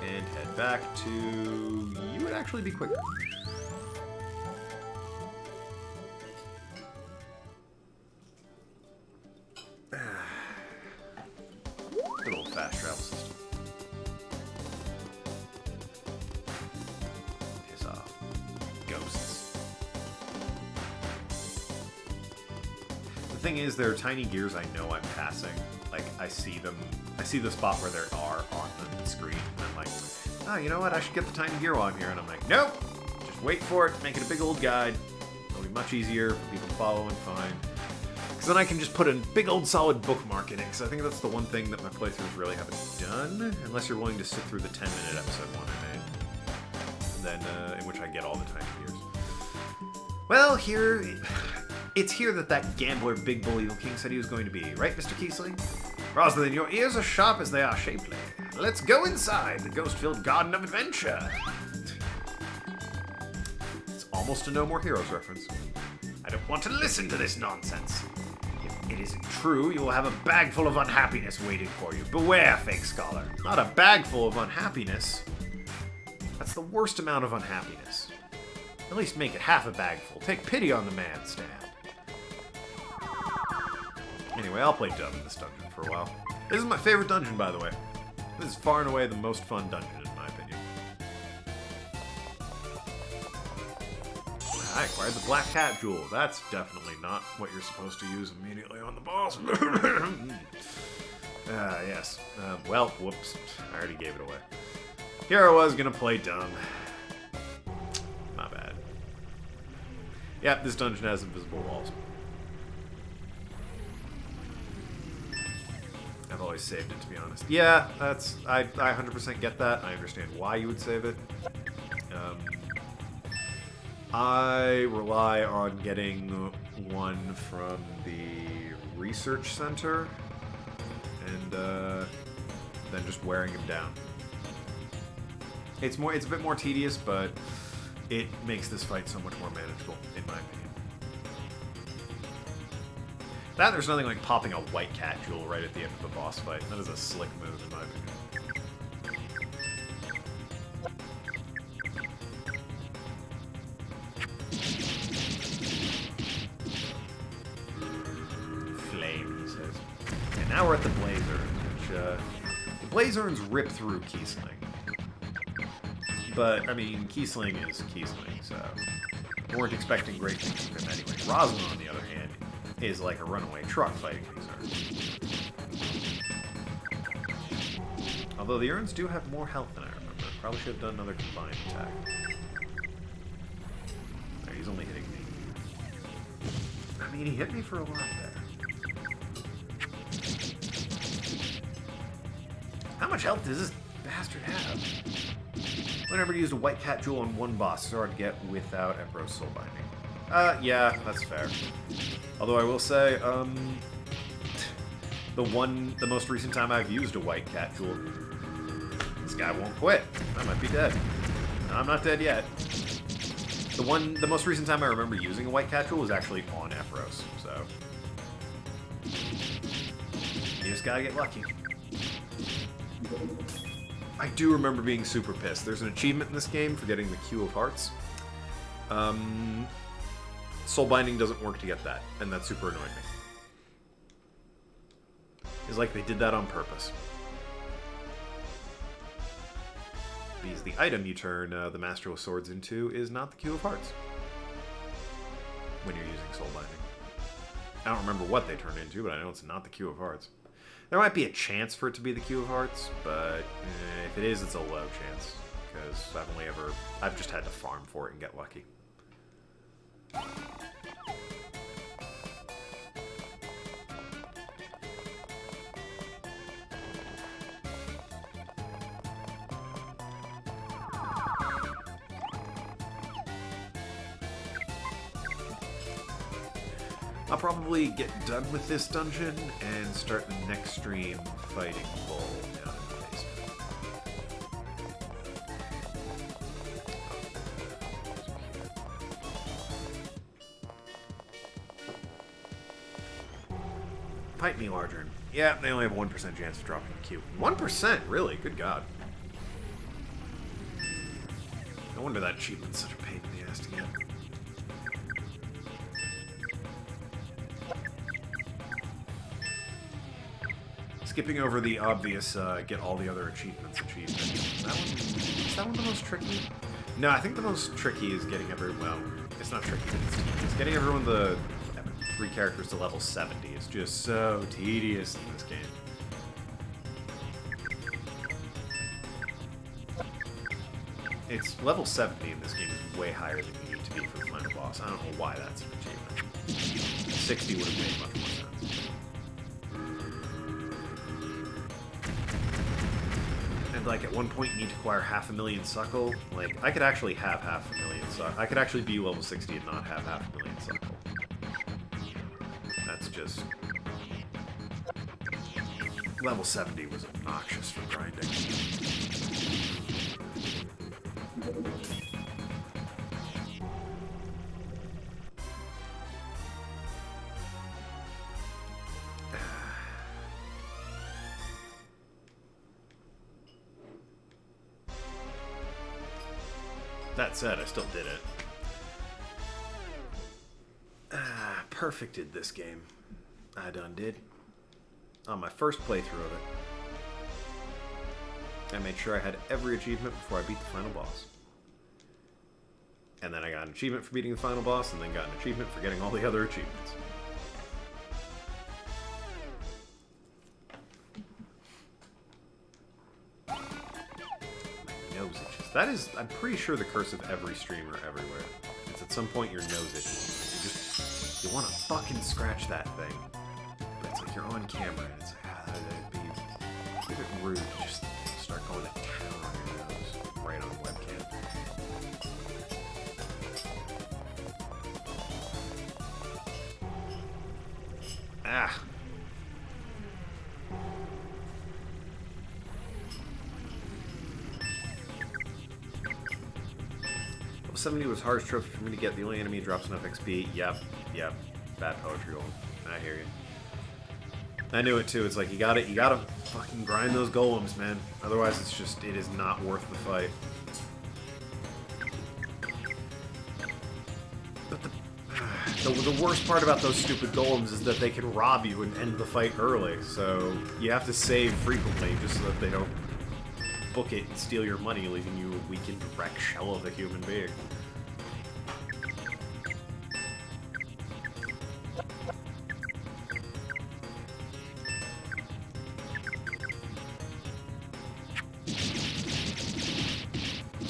And head back to... You would actually be quicker. Good old fast travel system. Piss off. Ghosts. The thing is, there are tiny gears I know I'm passing. Like, I see them. I see the spot where there are on the screen. And I'm like, you know what? I should get the tiny gear while I'm here. And I'm like, nope. Just wait for it. Make it a big old guide. It'll be much easier for people to follow and find. Because then I can just put a big old solid bookmark in it. Because I think that's the one thing that my playthroughs really haven't done. Unless you're willing to sit through the 10-minute episode one I made. And then, in which I get all the tiny gears. Well, it's here that gambler Big Bull Evil King said he was going to be. Right, Mr. Keesley? Rosalind, your ears are sharp as they are shapely. Let's go inside the ghost-filled garden of adventure. It's almost a No More Heroes reference. I don't want to listen to this nonsense. If it isn't true, you will have a bag full of unhappiness waiting for you. Beware, fake scholar. Not a bag full of unhappiness. That's the worst amount of unhappiness. At least make it half a bag full. Take pity on the man, Stan. Anyway, I'll play dumb in this dungeon for a while. This is my favorite dungeon, by the way. This is far and away the most fun dungeon, in my opinion. I acquired the Black Cat Jewel. That's definitely not what you're supposed to use immediately on the boss. Yes. Well, whoops. I already gave it away. Here I was gonna play dumb. My bad. Yep, this dungeon has invisible walls. I've always saved it, to be honest. Yeah, I 100% get that. I understand why you would save it. I rely on getting one from the research center and then just wearing him down. It's a bit more tedious, but it makes this fight so much more manageable, in my opinion. There's nothing like popping a white cat jewel right at the end of a boss fight. That is a slick move, in my opinion. Flames. And now we're at the Blazer, which, the Blazerns rip through Kiesling. But, I mean, Kiesling is Kiesling, so we weren't expecting great things from him anyway. Rosalind, on the other hand, is like a runaway truck fighting these urns. Although the urns do have more health than I remember. Probably should have done another combined attack. There, he's only hitting me. I mean, he hit me for a lot there. How much health does this bastard have? I never used a white cat jewel on one boss. It's hard to get without Emperor's Soul Binding. Yeah, that's fair. Although I will say, the most recent time I've used a white cat jewel, this guy won't quit. I might be dead. No, I'm not dead yet. The most recent time I remember using a white cat jewel was actually on Epros, so you just gotta get lucky. I do remember being super pissed. There's an achievement in this game for getting the Queue of Hearts. Soul Binding doesn't work to get that, and that super annoyed me. It's like they did that on purpose. Because the item you turn the Master of Swords into is not the Queue of Hearts when you're using Soul Binding. I don't remember what they turn into, but I know it's not the Queue of Hearts. There might be a chance for it to be the Queue of Hearts, but if it is, it's a low chance. Because I've just had to farm for it and get lucky. I'll probably get done with this dungeon and start the next stream fighting Bull down in the basement. Fight me, Larger. Yeah, they only have a 1% chance of dropping the queue. 1%? Really? Good God. No wonder that achievement's such a pain in the ass to get. Skipping over the obvious, get all the other achievements achievement. Is that one the most tricky? No, I think the most tricky is getting everyone, well, it's not tricky, it's getting everyone the 3 characters to level 70. It's just so tedious in this game. It's level 70 in this game is way higher than you need to be for the final boss. I don't know why that's an achievement. 60 would have made much more sense. Like at one point you need to acquire 500,000 suckle. Like I could actually have 500,000 suckle. I could actually be level 60 and not have 500,000 suckle. That's just level 70 was obnoxious for grinding. That said, I still did it. Perfected this game. I done did. On my first playthrough of it. I made sure I had every achievement before I beat the final boss. And then I got an achievement for beating the final boss, and then got an achievement for getting all the other achievements. Nose itches. That is, I'm pretty sure, the curse of every streamer everywhere. It's at some point your nose itches. You want to fucking scratch that thing. But it's like you're on camera, and it's like, it'd be a bit rude to just start going to town on your nose right on webcam. Ah. Level 70 was hardest trophy for me to get. The only enemy drops enough XP. Yep. Bad poetry gold. I hear you. I knew it too. It's like you gotta fucking grind those golems, man. Otherwise it is not worth the fight. But the worst part about those stupid golems is that they can rob you and end the fight early, so you have to save frequently just so that they don't book it and steal your money, leaving you a weakened wreck shell of a human being.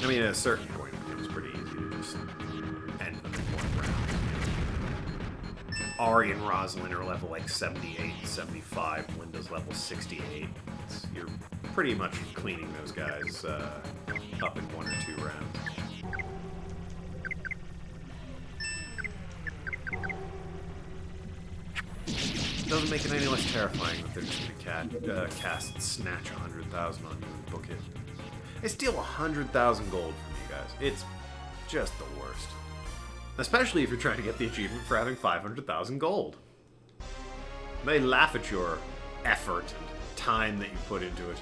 I mean, at a certain point, it was pretty easy to just end them in one round. Ari and Rosalind are level like 78, 75. Linda's level 68. You're pretty much cleaning those guys up in 1 or 2 rounds. Doesn't make it any less terrifying that they're just gonna cast Snatch 100,000 on you and book it. They steal 100,000 gold from you guys. It's just the worst. Especially if you're trying to get the achievement for having 500,000 gold. They laugh at your effort and time that you put into it.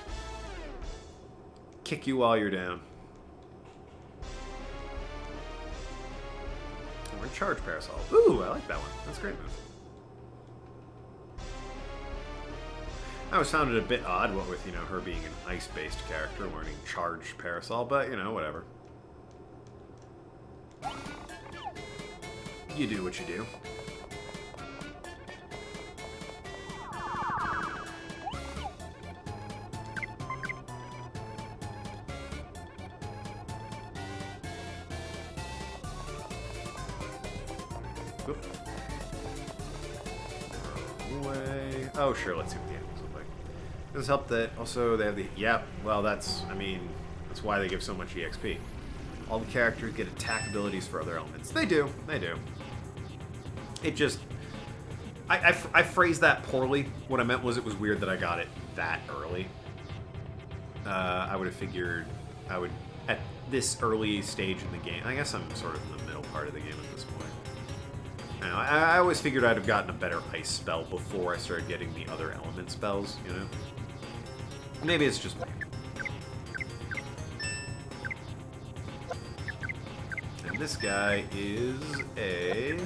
Kick you while you're down. We're in Charge Parasol. Ooh, I like that one. That's a great move. I always found it a bit odd, what with, you know, her being an ice-based character, learning Charge Parasol, but, you know, whatever. You do what you do. Whoop. Away. Oh, sure, let's see what the animals look like. Does help that also they have the... Yeah, well, that's... I mean, that's why they give so much EXP. All the characters get attack abilities for other elements. They do. They do. It just... I phrased that poorly. What I meant was it was weird that I got it that early. I would have figured I would... At this early stage in the game... I guess I'm sort of in the middle part of the game at this point. I always figured I'd have gotten a better ice spell before I started getting the other element spells, you know? Maybe it's just me. And this guy is a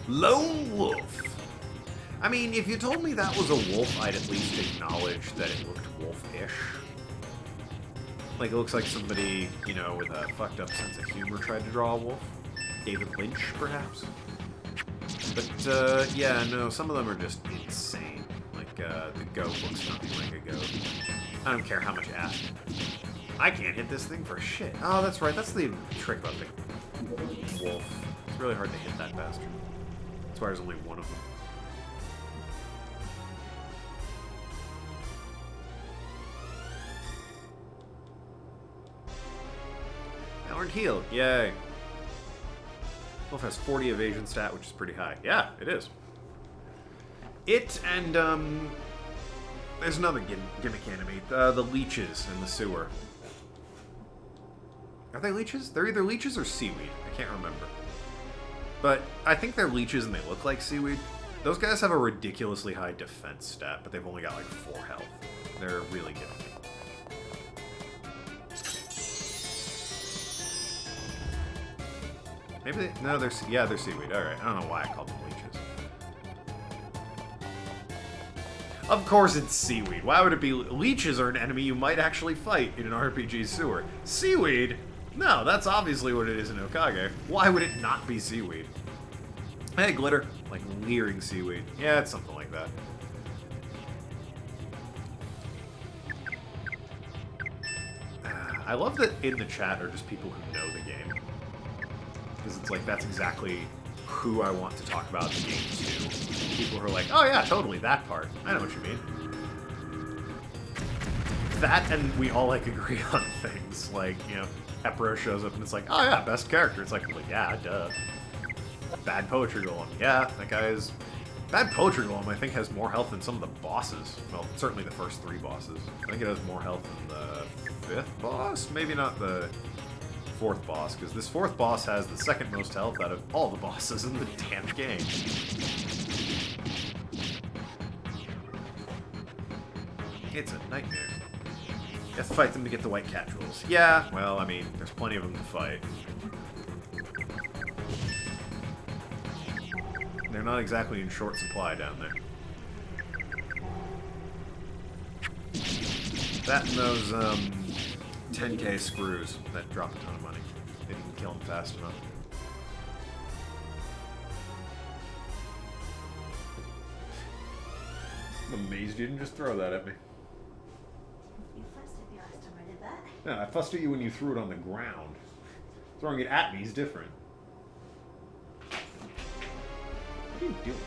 lone wolf. I mean, if you told me that was a wolf, I'd at least acknowledge that it looked wolf-ish. Like, it looks like somebody, you know, with a fucked up sense of humor tried to draw a wolf. David Lynch, perhaps? But, yeah, no, some of them are just insane. Like, the goat looks nothing like a goat. I don't care how much ass. I can't hit this thing for shit. Oh, that's right, that's the trick about the wolf. It's really hard to hit that bastard. That's why there's only one of them. Now we're in heal. Yay. Wolf has 40 evasion stat, which is pretty high. Yeah, it is. It and, there's another gimmick enemy. The leeches in the sewer. Are they leeches? They're either leeches or seaweed. I can't remember. But I think they're leeches and they look like seaweed. Those guys have a ridiculously high defense stat, but they've only got like 4 health. They're really gimmicky. Maybe they, no, they're seaweed. All right, I don't know why I called them leeches. Of course, it's seaweed. Why would it be? Leeches are an enemy you might actually fight in an RPG sewer. Seaweed? No, that's obviously what it is in Okage. Why would it not be seaweed? Hey, glitter, like leering seaweed. Yeah, it's something like that. I love that in the chat are just people who know the game. Because it's like, that's exactly who I want to talk about the game to. People who are like, oh yeah, totally, that part. I know what you mean. That, and we all, like, agree on things. Like, you know, Epro shows up and it's like, oh yeah, best character. It's like, well, yeah, duh. Bad Poetry Golem. Yeah, that guy is... Bad Poetry Golem, I think, has more health than some of the bosses. Well, certainly the first 3 bosses. I think it has more health than the 5th boss? Maybe not the 4th boss, because this 4th boss has the 2nd most health out of all the bosses in the damn game. It's a nightmare. You have to fight them to get the white cat jewels. Yeah, well, I mean, there's plenty of them to fight. They're not exactly in short supply down there. That and those, 10k screws that drop a ton of money if you can kill them fast enough. I'm amazed you didn't just throw that at me. You fussed at me last time I did that. No, I fussed at you when you threw it on the ground. Throwing it at me is different. What are you doing?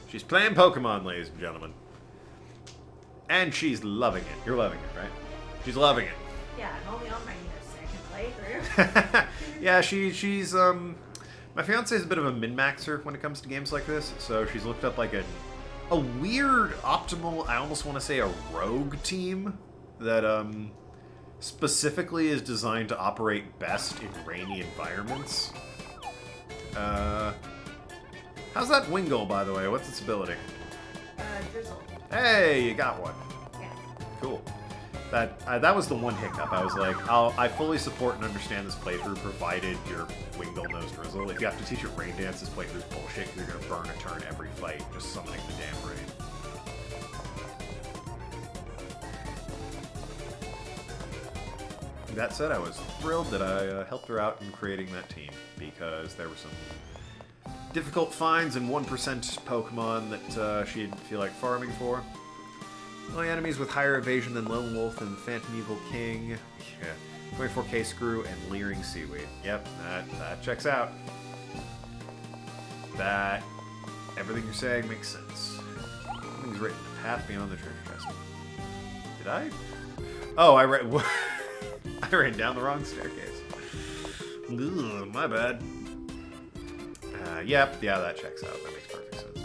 She's playing Pokemon, ladies and gentlemen. And she's loving it. You're loving it, right? She's loving it. Yeah, I'm only on my second playthrough. Yeah, she's my fiance is a bit of a min-maxer when it comes to games like this, so she's looked up like a weird optimal, I almost want to say a rogue team that specifically is designed to operate best in rainy environments. How's that Wingull, by the way? What's its ability? Drizzle. Hey, you got one. Yeah. Cool. That was the one hiccup. I was like, I fully support and understand this playthrough, provided your Wingull knows Drizzle. If you have to teach it Rain Dance, this playthrough's bullshit. You're gonna burn a turn every fight, just summoning the damn rain. That said, I was thrilled that I helped her out in creating that team, because there were some difficult finds and 1% Pokemon that she didn't feel like farming for. Only enemies with higher evasion than Lone Wolf and Phantom Evil King. Yeah. 24k Screw and Leering Seaweed. Yep, that checks out. Everything you're saying makes sense. Everything's written. Path beyond the treasure chest. Did I? Oh, I read. I ran down the wrong staircase. Ugh, my bad. Yep, yeah, that checks out. That makes perfect sense.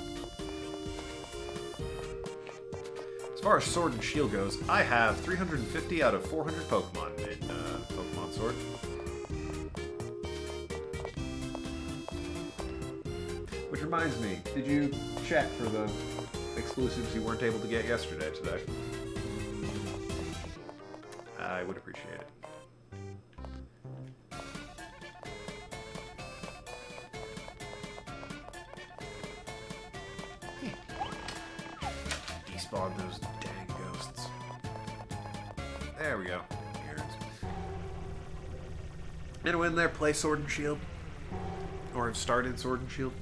As far as Sword and Shield goes, I have 350 out of 400 Pokemon in Pokemon Sword. Which reminds me, did you check for the exclusives you weren't able to get yesterday today? I would appreciate it. Despawn those dang ghosts. There we go. Here it is. Anyone in there play Sword and Shield? Or have started Sword and Shield?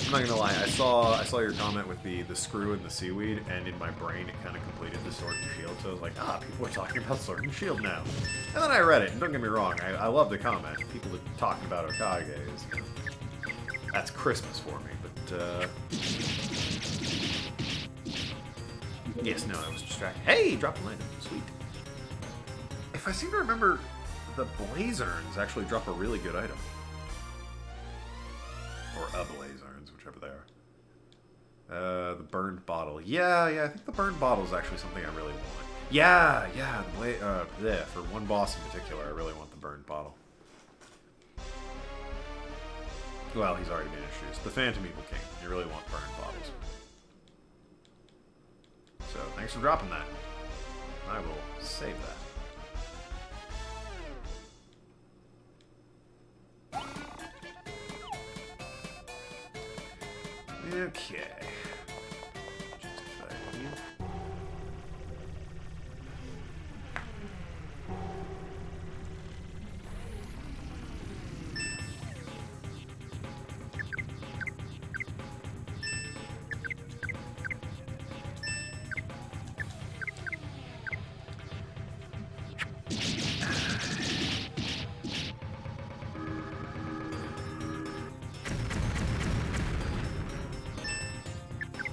I'm not gonna lie, I saw your comment with the screw and the seaweed, and in my brain it kind of completed the Sword and Shield, so I was like, people are talking about Sword and Shield now. And then I read it, and don't get me wrong, I love the comment. People are talking about Okage is, that's Christmas for me, but yes, no, I was distracted. Hey, dropped a item, sweet. If I seem to remember, the Blaze Urns actually drop a really good item. Or a Blaze Urns, whichever they are. The burned bottle. Yeah, I think the burned bottle is actually something I really want. Yeah, for one boss in particular, I really want the burned bottle. Well, he's already been introduced. The Phantom Evil King. You really want burned bottles. So, thanks for dropping that. I will save that. Okay. Justify you.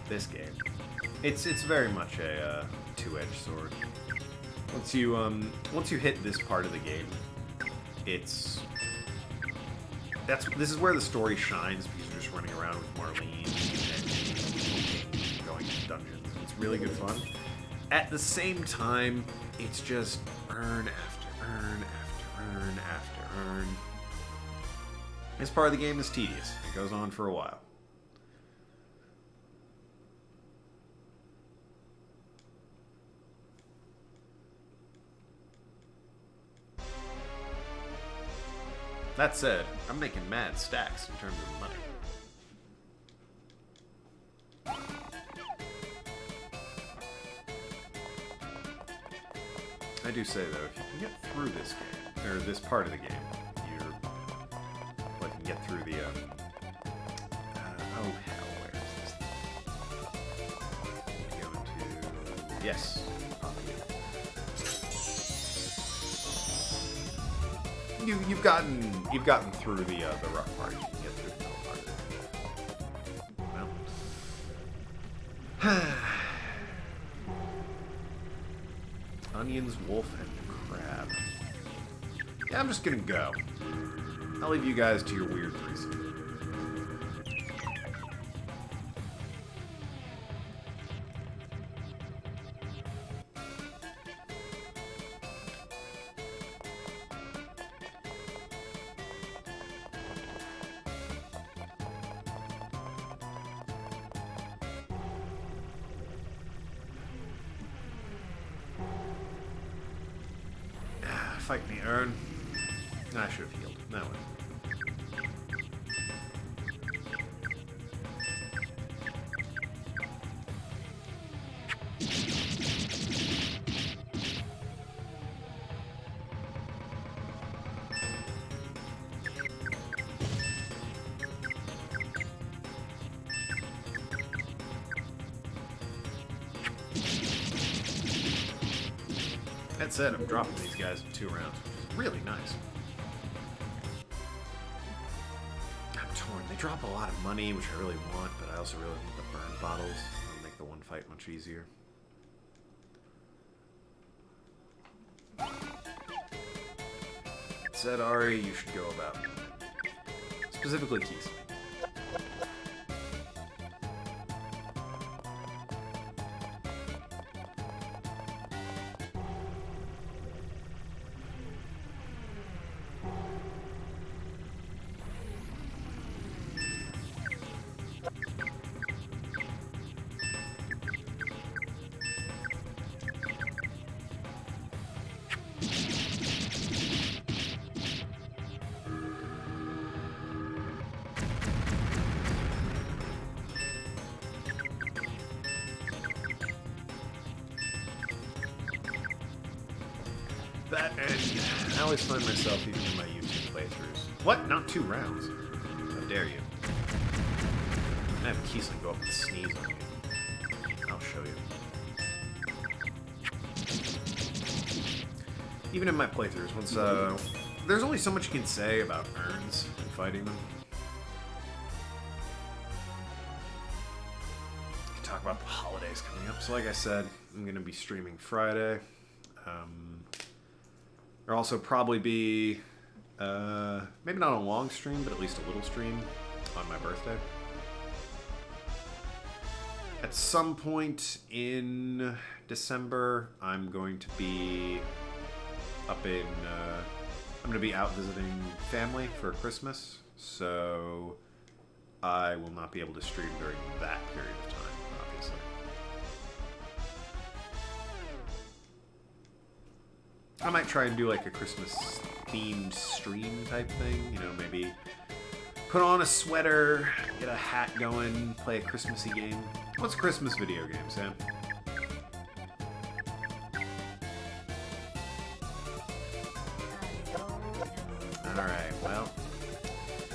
This game, it's very much a two-edged sword. Once you hit this part of the game, this is where the story shines, because you're just running around with Marlene and going to dungeons. It's really good fun. At the same time, it's just earn after earn after earn after earn. This part of the game is tedious. It goes on for a while. That said, I'm making mad stacks in terms of money. I do say, though, if you can get through this game, or this part of the game, you're... Well, you can get through the, oh, hell, where is this thing? Go into... Yes. You've gotten through the rough part. You can get through the middle part of it. Well... Onions, wolf, and crab. Yeah, I'm just gonna go. I'll leave you guys to your weird threesome. Fight me, Ern. I should have healed. No way. That said, I'm dropping these guys in 2 rounds, which is really nice. I'm torn. They drop a lot of money, which I really want, but I also really want the burn bottles. It'll make the one fight much easier. That said, Ari, you should go about it. Specifically, Keys. That, and I always find myself, even in my YouTube playthroughs. What? Not 2 rounds? How dare you? I have Kiesling go up and sneeze on you. I'll show you. Even in my playthroughs, once, there's only so much you can say about urns and fighting them. You can talk about the holidays coming up. So like I said, I'm going to be streaming Friday. There'll also probably be, maybe not a long stream, but at least a little stream on my birthday. At some point in December, I'm going to be up in, I'm going to be out visiting family for Christmas, so I will not be able to stream during that period of time, obviously. I might try and do like a Christmas themed stream type thing, you know, maybe put on a sweater, get a hat going, play a Christmassy game. What's a Christmas video game, Sam? Alright, well,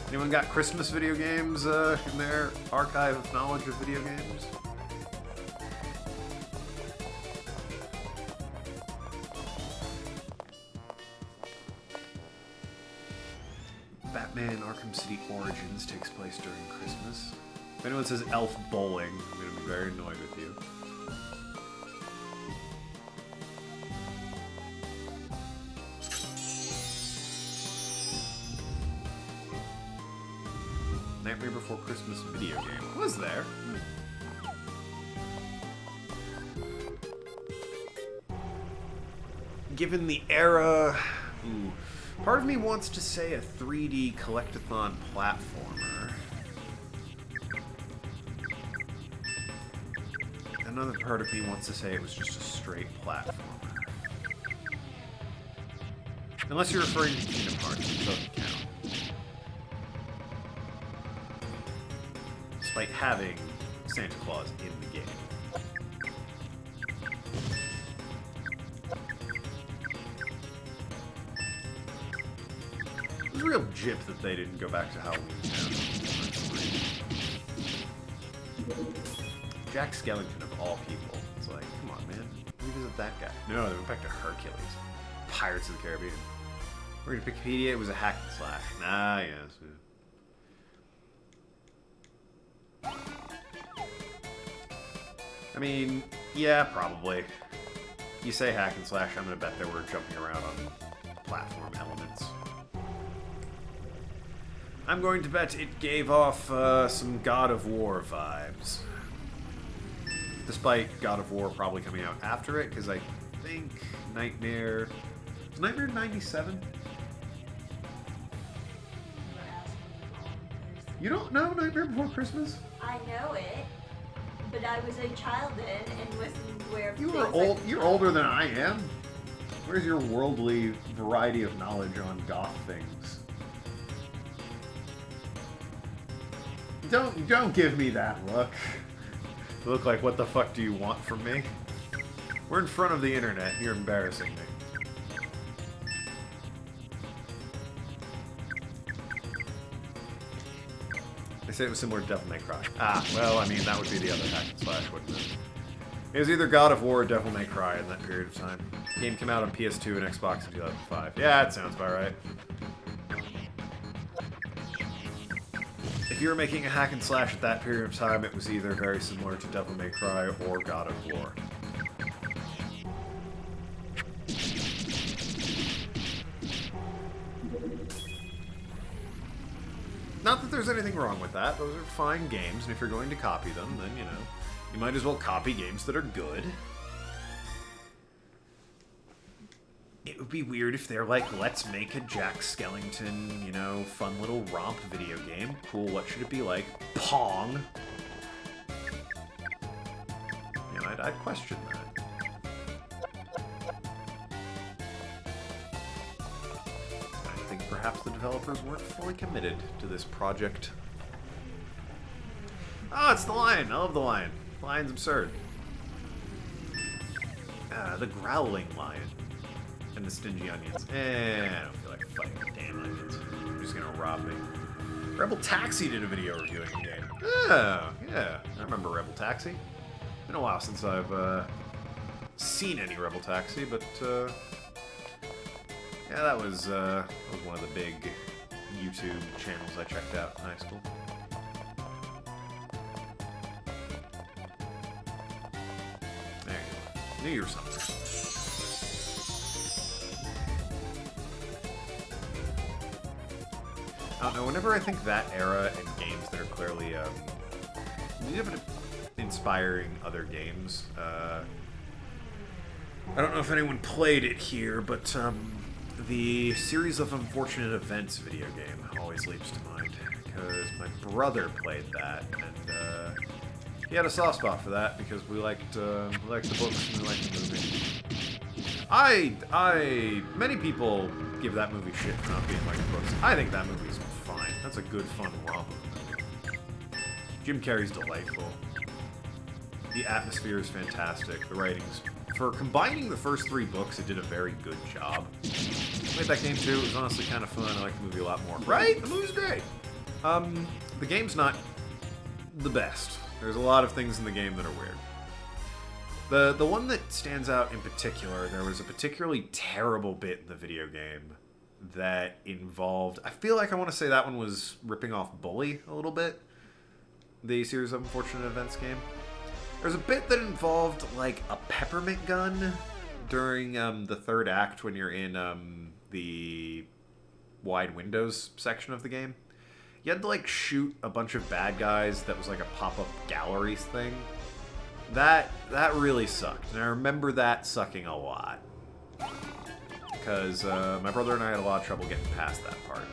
anyone got Christmas video games in their archive of knowledge of video games? Batman Arkham City Origins takes place during Christmas. If anyone says Elf Bowling, I'm going to be very annoyed with you. Nightmare Before Christmas video game. Was there? Given the era... Ooh. Part of me wants to say a 3D collectathon platformer. Another part of me wants to say it was just a straight platformer. Unless you're referring to Kingdom Hearts, which doesn't count. despite having Santa Claus in the game. It was a real jip that they didn't go back to Halloween Town. Jack Skellington of all people. It's like, come on, man. Revisit that guy. No, they went back to Hercules. Pirates of the Caribbean. We're gonna Wikipedia, it was a hack and slash. Ah, yes. I mean, yeah, probably. You say hack and slash, I'm gonna bet they were jumping around on platform elements. I'm going to bet it gave off some God of War vibes. Despite God of War probably coming out after it, because I think Nightmare... Was Nightmare 97? You don't know Nightmare Before Christmas? I know it, but I was a child then and wasn't aware of You things were old. like You're older than I am. Where's your worldly variety of knowledge on goth things? Don't give me that look. You look like, what the fuck do you want from me? We're in front of the internet and you're embarrassing me. They say it was similar to Devil May Cry. Ah, well, I mean, that would be the other hack and slash, wouldn't it? It was either God of War or Devil May Cry in that period of time. The game came out on PS2 and Xbox in 2005. Yeah, that sounds about right. If you were making a hack and slash at that period of time, it was either very similar to Devil May Cry or God of War. Not that there's anything wrong with that. Those are fine games, and if you're going to copy them, then, you know, you might as well copy games that are good. It would be weird if they're like, let's make a Jack Skellington, you know, fun little romp video game. Cool, what should it be like? Pong! You know, I'd question that. I think perhaps the developers weren't fully committed to this project. Oh, it's the lion! I love the lion. The lion's absurd. The growling lion. And the stingy onions. I don't feel like fighting the damn onions. They're just gonna rob me. Rebel Taxi did a video reviewing the game. Oh, yeah. I remember Rebel Taxi. Been a while since I've seen any Rebel Taxi, but yeah, that was one of the big YouTube channels I checked out in high school. There you go. Knew you were something. I don't know, whenever I think that era and games that are clearly inspiring other games, I don't know if anyone played it here, but the Series of Unfortunate Events video game always leaps to mind, because my brother played that, and he had a soft spot for that, because we liked the books and we liked the movie. Many people give that movie shit for not being like the books. I think that movie's fine. That's a good, fun romp of a movie. Jim Carrey's delightful. The atmosphere is fantastic. The writing's... For combining the first three books, it did a very good job. I played that game too. It was honestly kind of fun. I like the movie a lot more. Right? The movie's great. The game's not the best. There's a lot of things in the game that are weird. The one that stands out in particular, there was a particularly terrible bit in the video game that involved... I feel like I want to say that one was ripping off Bully a little bit. The Series of Unfortunate Events game. There's a bit that involved, like, a peppermint gun during the third act when you're in the wide windows section of the game. You had to, like, shoot a bunch of bad guys that was like a pop-up galleries thing. That really sucked, and I remember that sucking a lot. Because my brother and I had a lot of trouble getting past that part.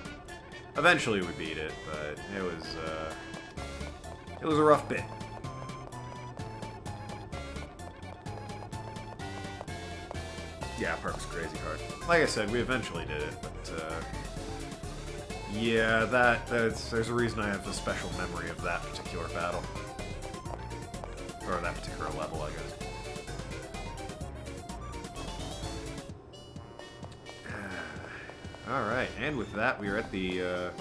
Eventually we beat it, but it was a rough bit. Yeah, part was crazy hard. Like I said, we eventually did it, but Yeah, there's a reason I have a special memory of that particular battle. Or that particular level, I guess. Alright, and with that, we are at the,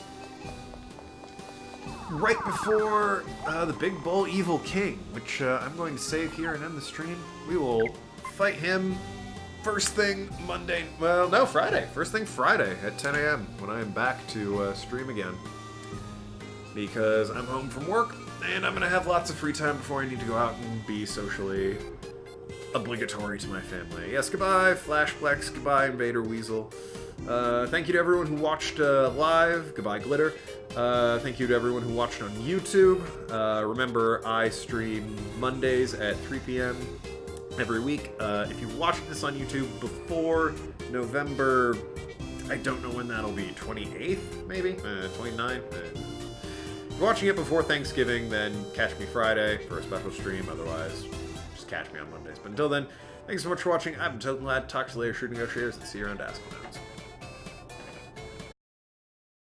right before the Big Bull Evil King, which I'm going to save here and end the stream. We will fight him first thing Monday, well, no, Friday. First thing Friday at 10 a.m. when I am back to stream again. Because I'm home from work, and I'm going to have lots of free time before I need to go out and be socially obligatory to my family. Yes, goodbye, Flashplex, goodbye, Invader Weasel. Thank you to everyone who watched live. Goodbye, Glitter. Thank you to everyone who watched on YouTube. Remember, I stream Mondays at 3 p.m. every week. If you watched this on YouTube before November, I don't know when that'll be, 28th, maybe? 29th? If you're watching it before Thanksgiving, then catch me Friday for a special stream. Otherwise, just catch me on Mondays. But until then, thanks so much for watching. I've been Token Lad. Talk to you later, shooting out shares, and see you around Ascalons.